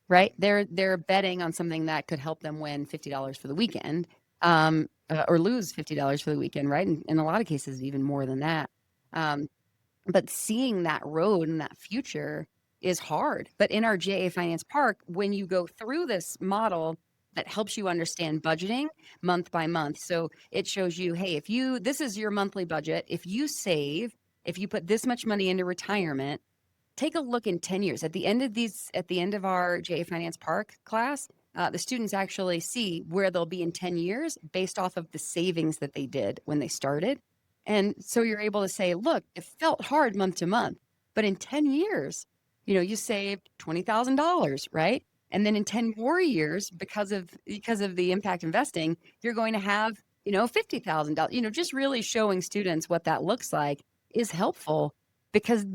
right? They're betting on something that could help them win $50 for the weekend, or lose $50 for the weekend, right? And in a lot of cases, even more than that. Um, but seeing that road and that future is hard. But in our JA Finance Park, when you go through this model that helps you understand budgeting month by month, so it shows you, hey, this is your monthly budget. If you put this much money into retirement, take a look in 10 years. At the end of our JA Finance Park class, the students actually see where they'll be in 10 years based off of the savings that they did when they started. And so you're able to say, look, it felt hard month to month, but in 10 years, you saved $20,000, right? And then in 10 more years, because of the impact investing, you're going to have, $50,000. Just really showing students what that looks like is helpful because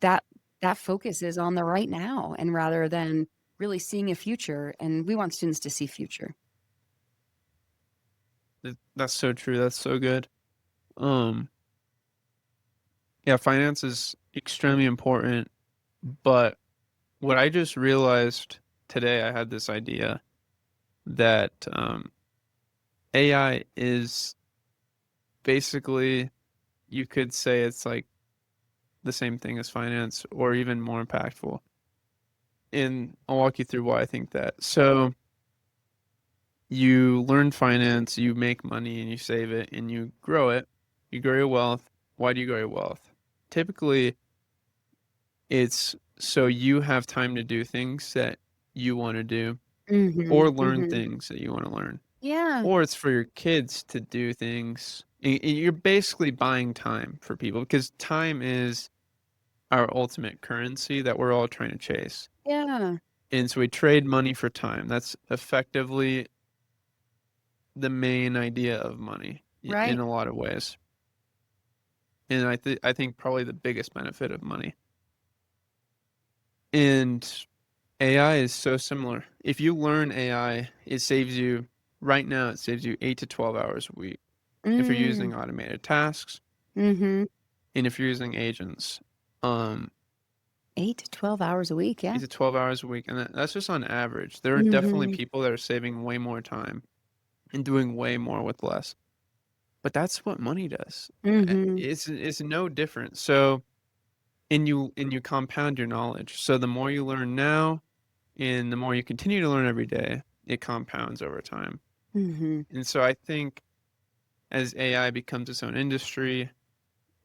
that that focus is on the right now, and rather than really seeing a future, and we want students to see future. That's so true. That's so good. Um, yeah, finance is extremely important, but what I just realized today, I had this idea that AI is basically, you could say it's like the same thing as finance or even more impactful. And I'll walk you through why I think that. So you learn finance, you make money and you save it and you grow it. You grow your wealth. Why do you grow your wealth? Typically, it's so you have time to do things that you want to do or Mhm, learn mhm. things that you want to learn. Yeah, Or it's for your kids to do things. You're basically buying time for people because time is our ultimate currency that we're all trying to chase. yeah, And so we trade money for time. That's effectively the main idea of money in right. a lot of ways. And I think probably the biggest benefit of money. And AI is so similar. If you learn AI, it saves you right now, it saves you 8 to 12 hours a week if you're Mm, using automated tasks mhm. and if you're using agents. Um 8 to 12 hours a week, 8 yeah. to 12 hours a week, and that's just on average. There are definitely Mhm, people that are saving way more time and doing way more with less. But that's what money does. mhm, It's no different. So, and you compound your knowledge. So the more you learn now, and the more you continue to learn every day, it compounds over time. mhm, And so I think as AI becomes its own industry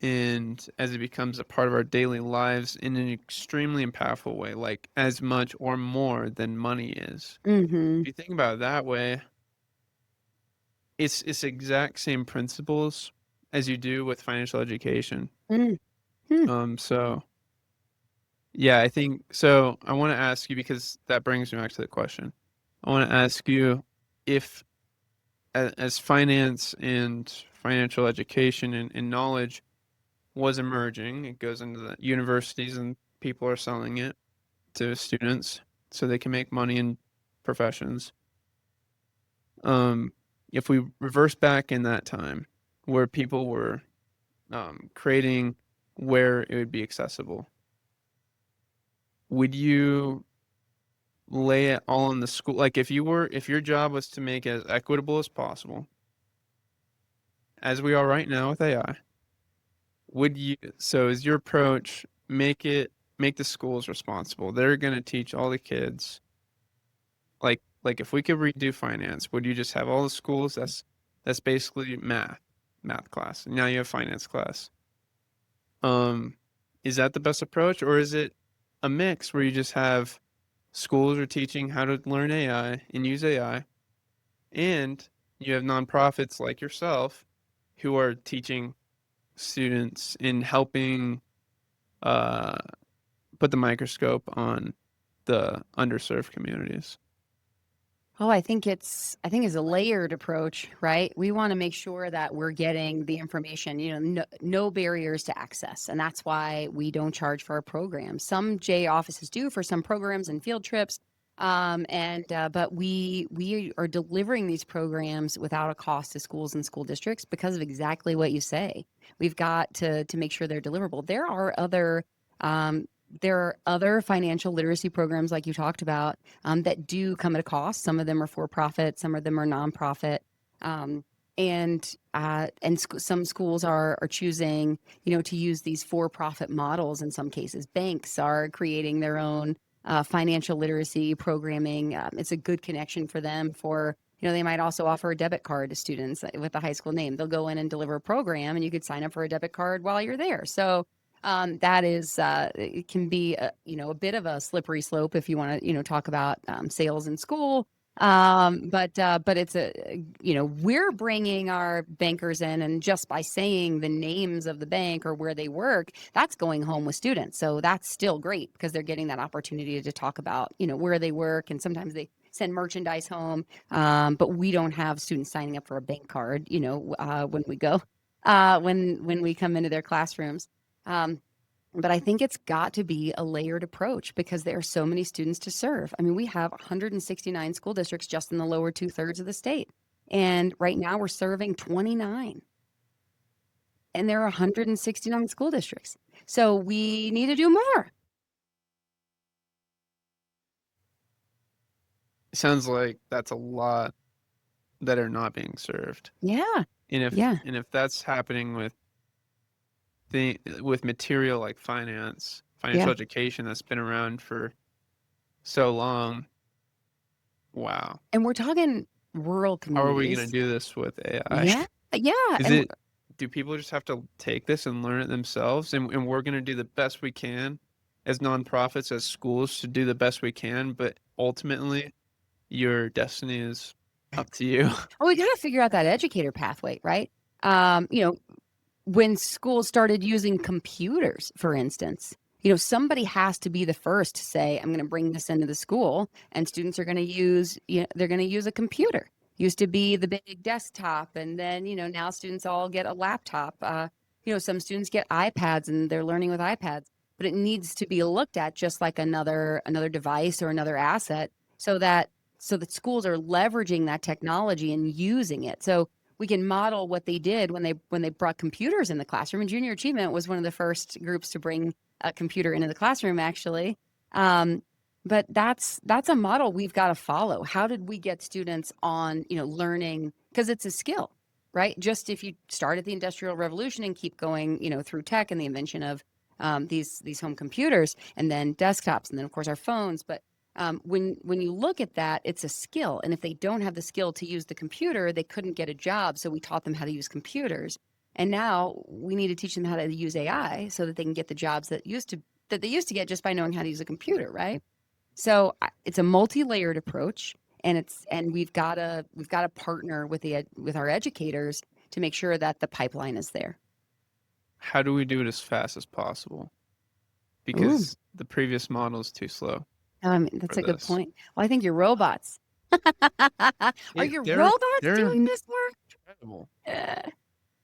and as it becomes a part of our daily lives in an extremely impactful way, like as much or more than money is. mhm, If you think about it that way, it's exact same principles as you do with financial education. mm, hmm, So yeah, I think so. I want to ask you because that brings me back to the question. I want to ask you if, as finance and financial education and knowledge, was emerging. It goes into the universities and people are selling it to students so they can make money in professions. Um, if we reverse back in that time where people were creating where it would be accessible, would you lay it all on the school? Like if your job was to make it as equitable as possible, as we are right now with AI, would you, so is your approach make the schools responsible? They're going to teach all the kids. Like if we could redo finance, would you just have all the schools that's basically math class. Now you have finance class. Um, is that the best approach, or is it a mix where you just have schools are teaching how to learn AI and use AI, and you have nonprofits like yourself who are teaching students in helping uh, put the microscope on the underserved communities? Oh, I think it's a layered approach, right? We want to make sure that we're getting the information, no barriers to access. And that's why we don't charge for our programs. Some J offices do for some programs and field trips. But we are delivering these programs without a cost to schools and school districts because of exactly what you say. We've got to make sure they're deliverable. Um, there are other financial literacy programs like you talked about that do come at a cost. Some of them are for profit, some of them are nonprofit, um, some schools are choosing, to use these for profit models. In some cases, banks are creating their own financial literacy programming. It's a good connection for them. They might also offer a debit card to students with a high school name. They'll go in and deliver a program, and you could sign up for a debit card while you're there. So that is it can be a bit of a slippery slope if you want to talk about sales in school. But it's we're bringing our bankers in, and just by saying the names of the bank or where they work, that's going home with students. So that's still great because they're getting that opportunity to talk about where they work, and sometimes they send merchandise home. But we don't have students signing up for a bank card when we go when we come into their classrooms. Um, but I think it's got to be a layered approach because there are so many students to serve. I mean, we have 169 school districts just in the lower two-thirds of the state. And right now we're serving 29. And there are 169 school districts. So we need to do more. It sounds like that's a lot that are not being served. Yeah. And Yeah. if that's happening with material like financial Yeah. education that's been around for so long, wow. And we're talking rural How are we going to communities. do this with AI? Yeah. Yeah. Is And it, do people just have to take this and learn it themselves? And we're going to do the best we can as nonprofits, as schools to do the best we can, but ultimately your destiny is up to you. we got to figure out that educator pathway, right? Um, you know, when schools started using computers, for instance, somebody has to be the first to say, I'm going to bring this into the school, and students are going to they're going to use a computer. Used to be the big desktop, and then, now students all get a laptop. Some students get iPads and they're learning with iPads, but it needs to be looked at just like another device or another asset so that schools are leveraging that technology and using it. So we can model what they did when they brought computers in the classroom. And Junior Achievement was one of the first groups to bring a computer into the classroom, actually. Um, but that's a model we've got to follow. How did we get students on, learning? Because it's a skill, right? Just if you start at the Industrial Revolution and keep going, through tech and the invention of these home computers, and then desktops, and then of course our phones. But when you look at that, it's a skill, and if they don't have the skill to use the computer, they couldn't get a job. So we taught them how to use computers, and now we need to teach them how to use AI so that they can get the jobs that they used to get just by knowing how to use a computer, right? So it's a multi-layered approach, and we've got to partner with our educators to make sure that the pipeline is there. How do we do it as fast as possible? Ooh, Because the previous model is too slow that's for a good this. point. Well, I think your robots. Are your robots They're doing this work? incredible.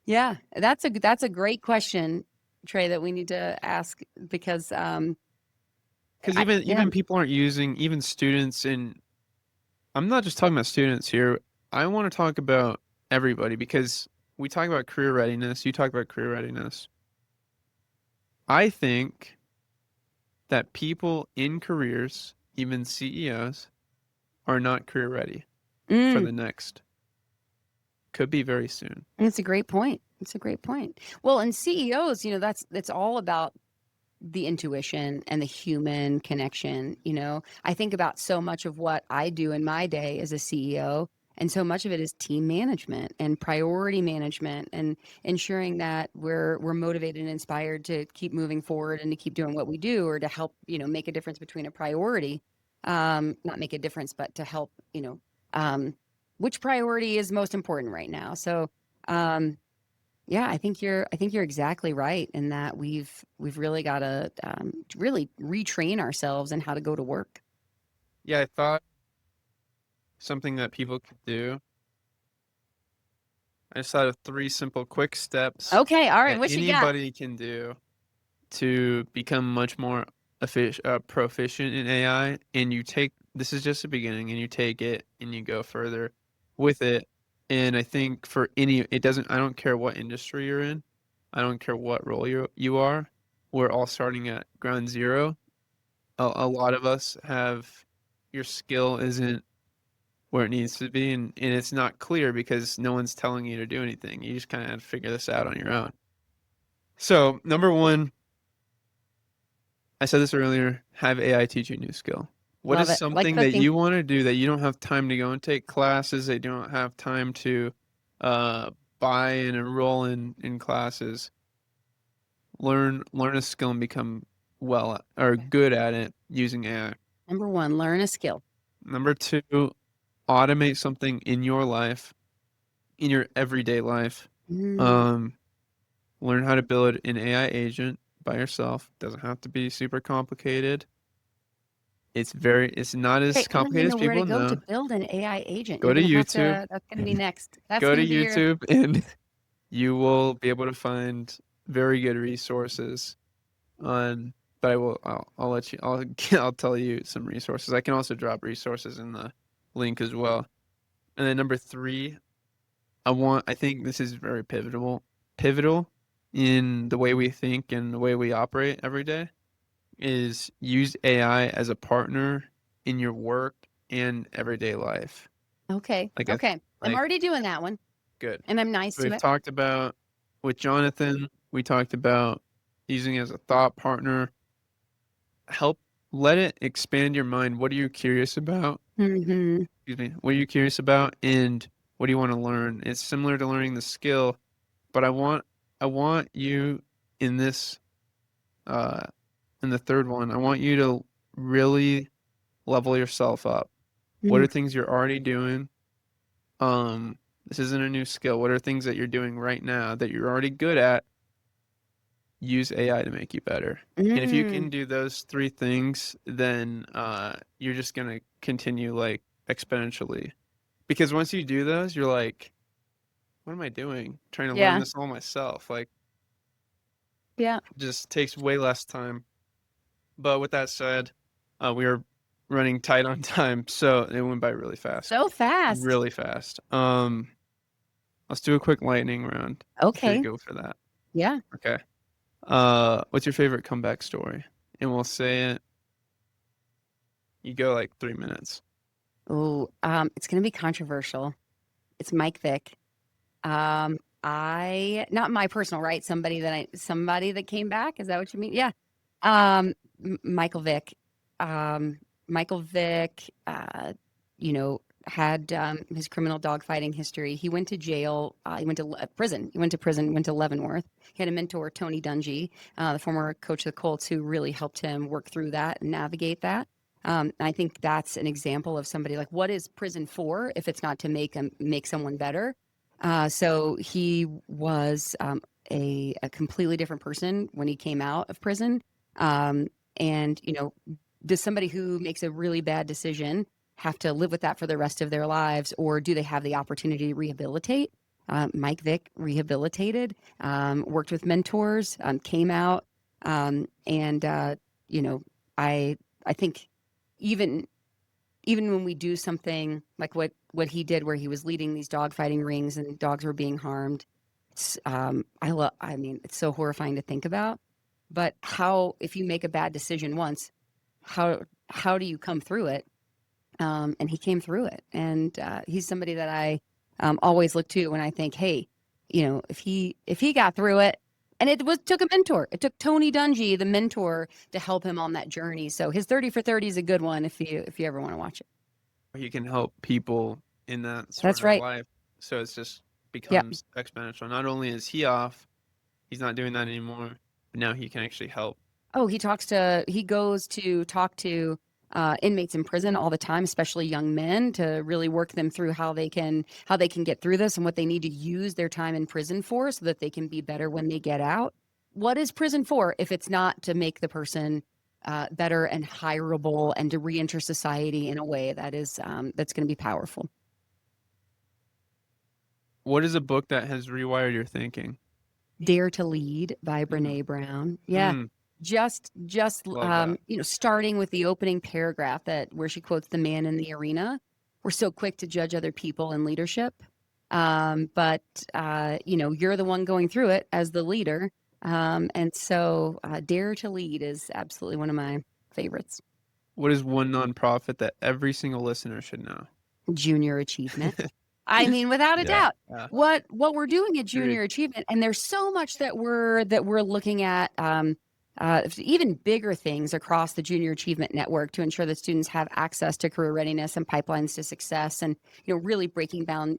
Yeah, that's a great question. Trey, that we need to ask because Because I yeah. even people aren't using, even students, and I'm not just talking about students here. I want to talk about everybody because we talk about career readiness. You talk about career readiness. I think that people in careers, even CEOs, are not career ready for Mm, the next. Could be very soon. that's a great point. It's a great point. Well, and CEOs, that's all about the intuition and the human connection. I think about so much of what I do in my day as a CEO, and so much of it is team management and priority management and ensuring that we're motivated and inspired to keep moving forward and to keep doing what we do, or to help make a difference between a priority, not make a difference, but to help um, which priority is most important right now. So um, yeah, I think you're exactly right in that we've really got to really retrain ourselves in how to go to work. Yeah, I thought something that people could do. I just thought of three simple, quick steps Okay, all right, that what you got? anybody can do to become much more proficient in AI. And you take this is just the beginning, and you take it and you go further with it. And I think for any, it doesn't. I don't care what industry you're in. I don't care what role you are. We're all starting at ground zero. A lot of us have your skill isn't where it needs to be, and it's not clear because no one's telling you to do anything. You just kind of have to figure this out on your own. So, number one, I said this earlier, have AI teach you a new skill. What Love is it. Like something that cooking. you want to do that you don't have time to go and take classes, that you don't have time to uh, buy and enroll in classes? Learn a skill and become well or Okay. good at it using AI. Number one, learn a skill. Number two, automate something in your life, in your everyday life. Mm. Um, Learn how to build an AI agent by yourself. Doesn't have to be super complicated. It's not Okay, as I don't even complicated as know where to people go to know. build an AI agent. Go You're to gonna have YouTube. to. That's gonna be next. That's Go to gonna be your. YouTube and you will be able to find very good resources on, but I'll let you I'll tell you some resources. I can also drop resources in the link as well. And then number three, I think this is very pivotal in the way we think and the way we operate every day, is use AI as a partner in your work and everyday life. Okay. Like Okay. I'm like already doing that one, good. and I'm nice So to we've it. talked about with Jonathan, we talked about using it as a thought partner. Help let it expand your mind. What are you curious about? Hmm. Excuse me. What are you curious about and what do you want to learn? It's similar to learning the skill, but I want you in this uh in the third one, I want you to really level yourself up. What Mm. are things you're already doing? This isn't a new skill. What are things that you're doing right now that you're already good at? Use AI to make you better. And if you Mm. can do those three things, then you're just gonna continue like exponentially. Because once you do those, you're like, what am I doing? Trying to learn Yeah. this all myself. Like, Yeah. just takes way less time. But with that said, we are running tight on time, so it went by really fast. So fast. Really fast. Let's do a quick lightning round if you're Okay. go for that. Yeah. Okay. What's your favorite comeback story? And we'll say it. You go like 3 minutes. Oh, it's gonna be controversial. It's Mike Vick. I not my personal right, somebody that came back. Is that what you mean? Yeah. Michael Vick. Michael Vick, had his criminal dogfighting history. He went to jail. He went to prison. He went to prison. Went to Leavenworth. He had a mentor, Tony Dungy, the former coach of the Colts, who really helped him work through that and navigate that. I think that's an example of somebody like, what is prison for if it's not to make someone better? So he was a completely different person when he came out of prison. Um, and does somebody who makes a really bad decision have to live with that for the rest of their lives, or do they have the opportunity to rehabilitate? Mike Vick rehabilitated, worked with mentors, came out, and you know, I I think even even when we do something like what he did, where he was leading these dogfighting rings and dogs were being harmed, I mean, it's so horrifying to think about. But how, if you make a bad decision once, how do you come through it? And he came through it, and he's somebody that I always look to when I think, hey, if he got through it, and it was took a mentor. It took Tony Dungy, the mentor, to help him on that journey. So his 30 for 30 is a good one if you ever want to watch it. He can help people in that sort That's of right. life. So it's just Yeah. becomes exponential. Not only is he off, he's not doing that anymore, but now he can actually help. Oh, he goes to talk to inmates in prison all the time, especially young men, to really work them through how they can get through this and what they need to use their time in prison for, so that they can be better when they get out. What is prison for if it's not to make the person better and hireable and to reenter society in a way that's going to be powerful? What is a book that has rewired your thinking? Dare to Lead by Mm, Brene Brown. Yeah. mm, Just love that. starting with the opening paragraph that where she quotes the man in the arena. We're so quick to judge other people in leadership. But you're the one going through it as the leader. And so Dare to Lead is absolutely one of my favorites. What is one nonprofit that every single listener should know? Junior achievement. I mean, without a Yeah. doubt, Yeah. what we're doing at Agreed. junior achievement, and there's so much that we're looking at, even bigger things across the junior achievement network to ensure that students have access to career readiness and pipelines to success, and really breaking down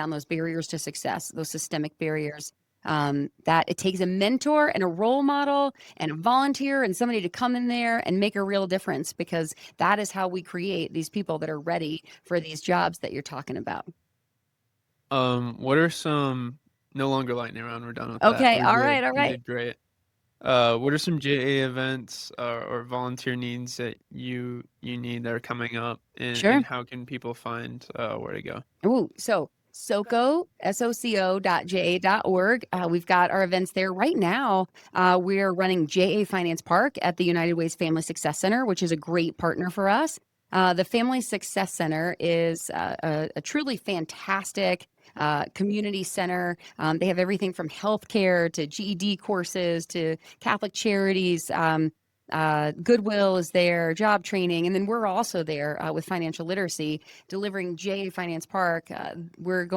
those barriers to success, those systemic barriers. That it takes a mentor and a role model and a volunteer and somebody to come in there and make a real difference, because that is how we create these people that are ready for these jobs that you're talking about. What are some no longer lightning round? We're done with that. Okay, We're all good. right, all You right. did great. What are some JA events or volunteer needs that you need that are coming up, and Sure. how can people find where to go? Ooh, so soco.ja.org. We've got our events there right now. We're running JA Finance Park at the United Way's Family Success Center, which is a great partner for us. The Family Success Center is a truly fantastic community center. They have everything from healthcare to GED courses to Catholic charities. Goodwill is there, job training, and then we're also there with financial literacy, delivering JA Finance Park. We've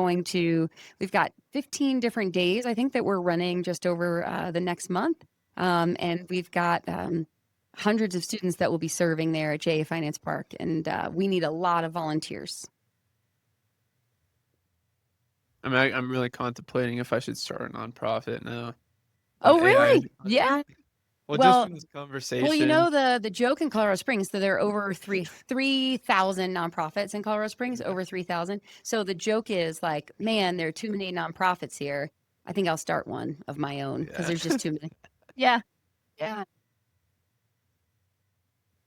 got 15 different days, I think, that we're running just over the next month. And we've got hundreds of students that will be serving there at JA Finance Park. And we need a lot of volunteers. I'm really contemplating if I should start a nonprofit now on Oh, AI. really? Yeah. Well, just Well, from this Well, conversation. the joke in Colorado Springs, so there are over 3,000 nonprofits in Colorado Springs, Yeah. over 3,000. So the joke is like, man, there are too many nonprofits here. I think I'll start one of my own because Yeah. there's just too many. Yeah, yeah.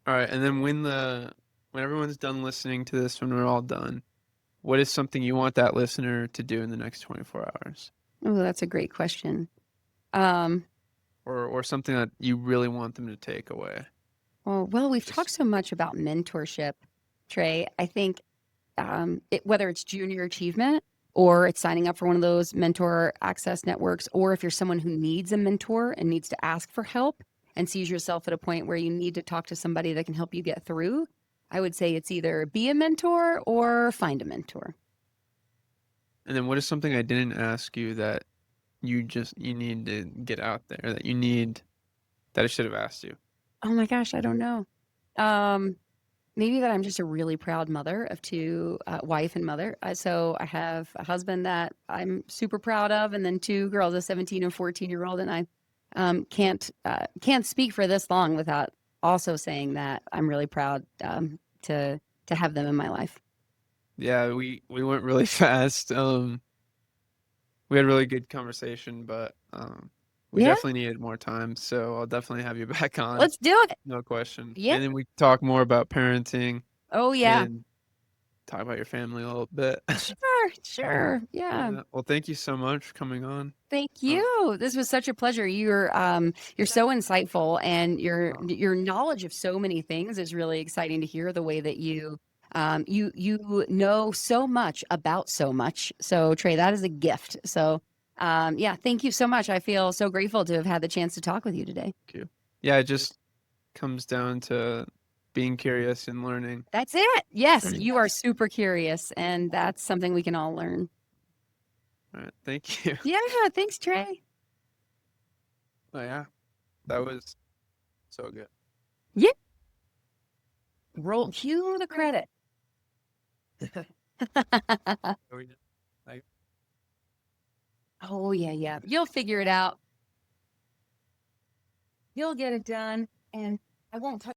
All right, and then when everyone's done listening to this, when we're all done, what is something you want that listener to do in the next 24 hours? Oh, that's a great question. Um, Or something that you really want them to take away? well, we've Just talked so much about mentorship, Trey. I think whether it's junior achievement or it's signing up for one of those mentor access networks, or if you're someone who needs a mentor and needs to ask for help and sees yourself at a point where you need to talk to somebody that can help you get through, I would say it's either be a mentor or find a mentor. And then what is something I didn't ask you that you need to get out there that you need that I should have asked you? Oh my gosh, I don't know. Um, Maybe that I'm just a really proud mother of two, wife and mother. So I have a husband that I'm super proud of, and then two girls, a 17 and 14-year-old. And I can't speak for this long without also saying that I'm really proud to have them in my life. Yeah, we went really fast. We had a really good conversation, but we Yeah, definitely needed more time, so I'll definitely have you back on, let's do it. no question. Yeah. And then we talk more about parenting Oh yeah. and talk about your family a little bit. Sure, sure. Yeah. Yeah. Well, thank you so much for coming on. Thank Um, you. This was such a pleasure. You're so insightful, and your knowledge of so many things is really exciting to hear. The way that you know so much about so much. So Trey, that is a gift. So yeah, thank you so much. I feel so grateful to have had the chance to talk with you today. thank you. Yeah, it just comes down to being curious and learning. That's it. Yes, you are super curious, and that's something we can all learn. All right. Thank you. Yeah, thanks, Trey. Oh, yeah. That was so good. Yeah. Roll cue the credit. Are we done? Like, Oh, yeah, yeah. You'll figure it out. You'll get it done. And I won't touch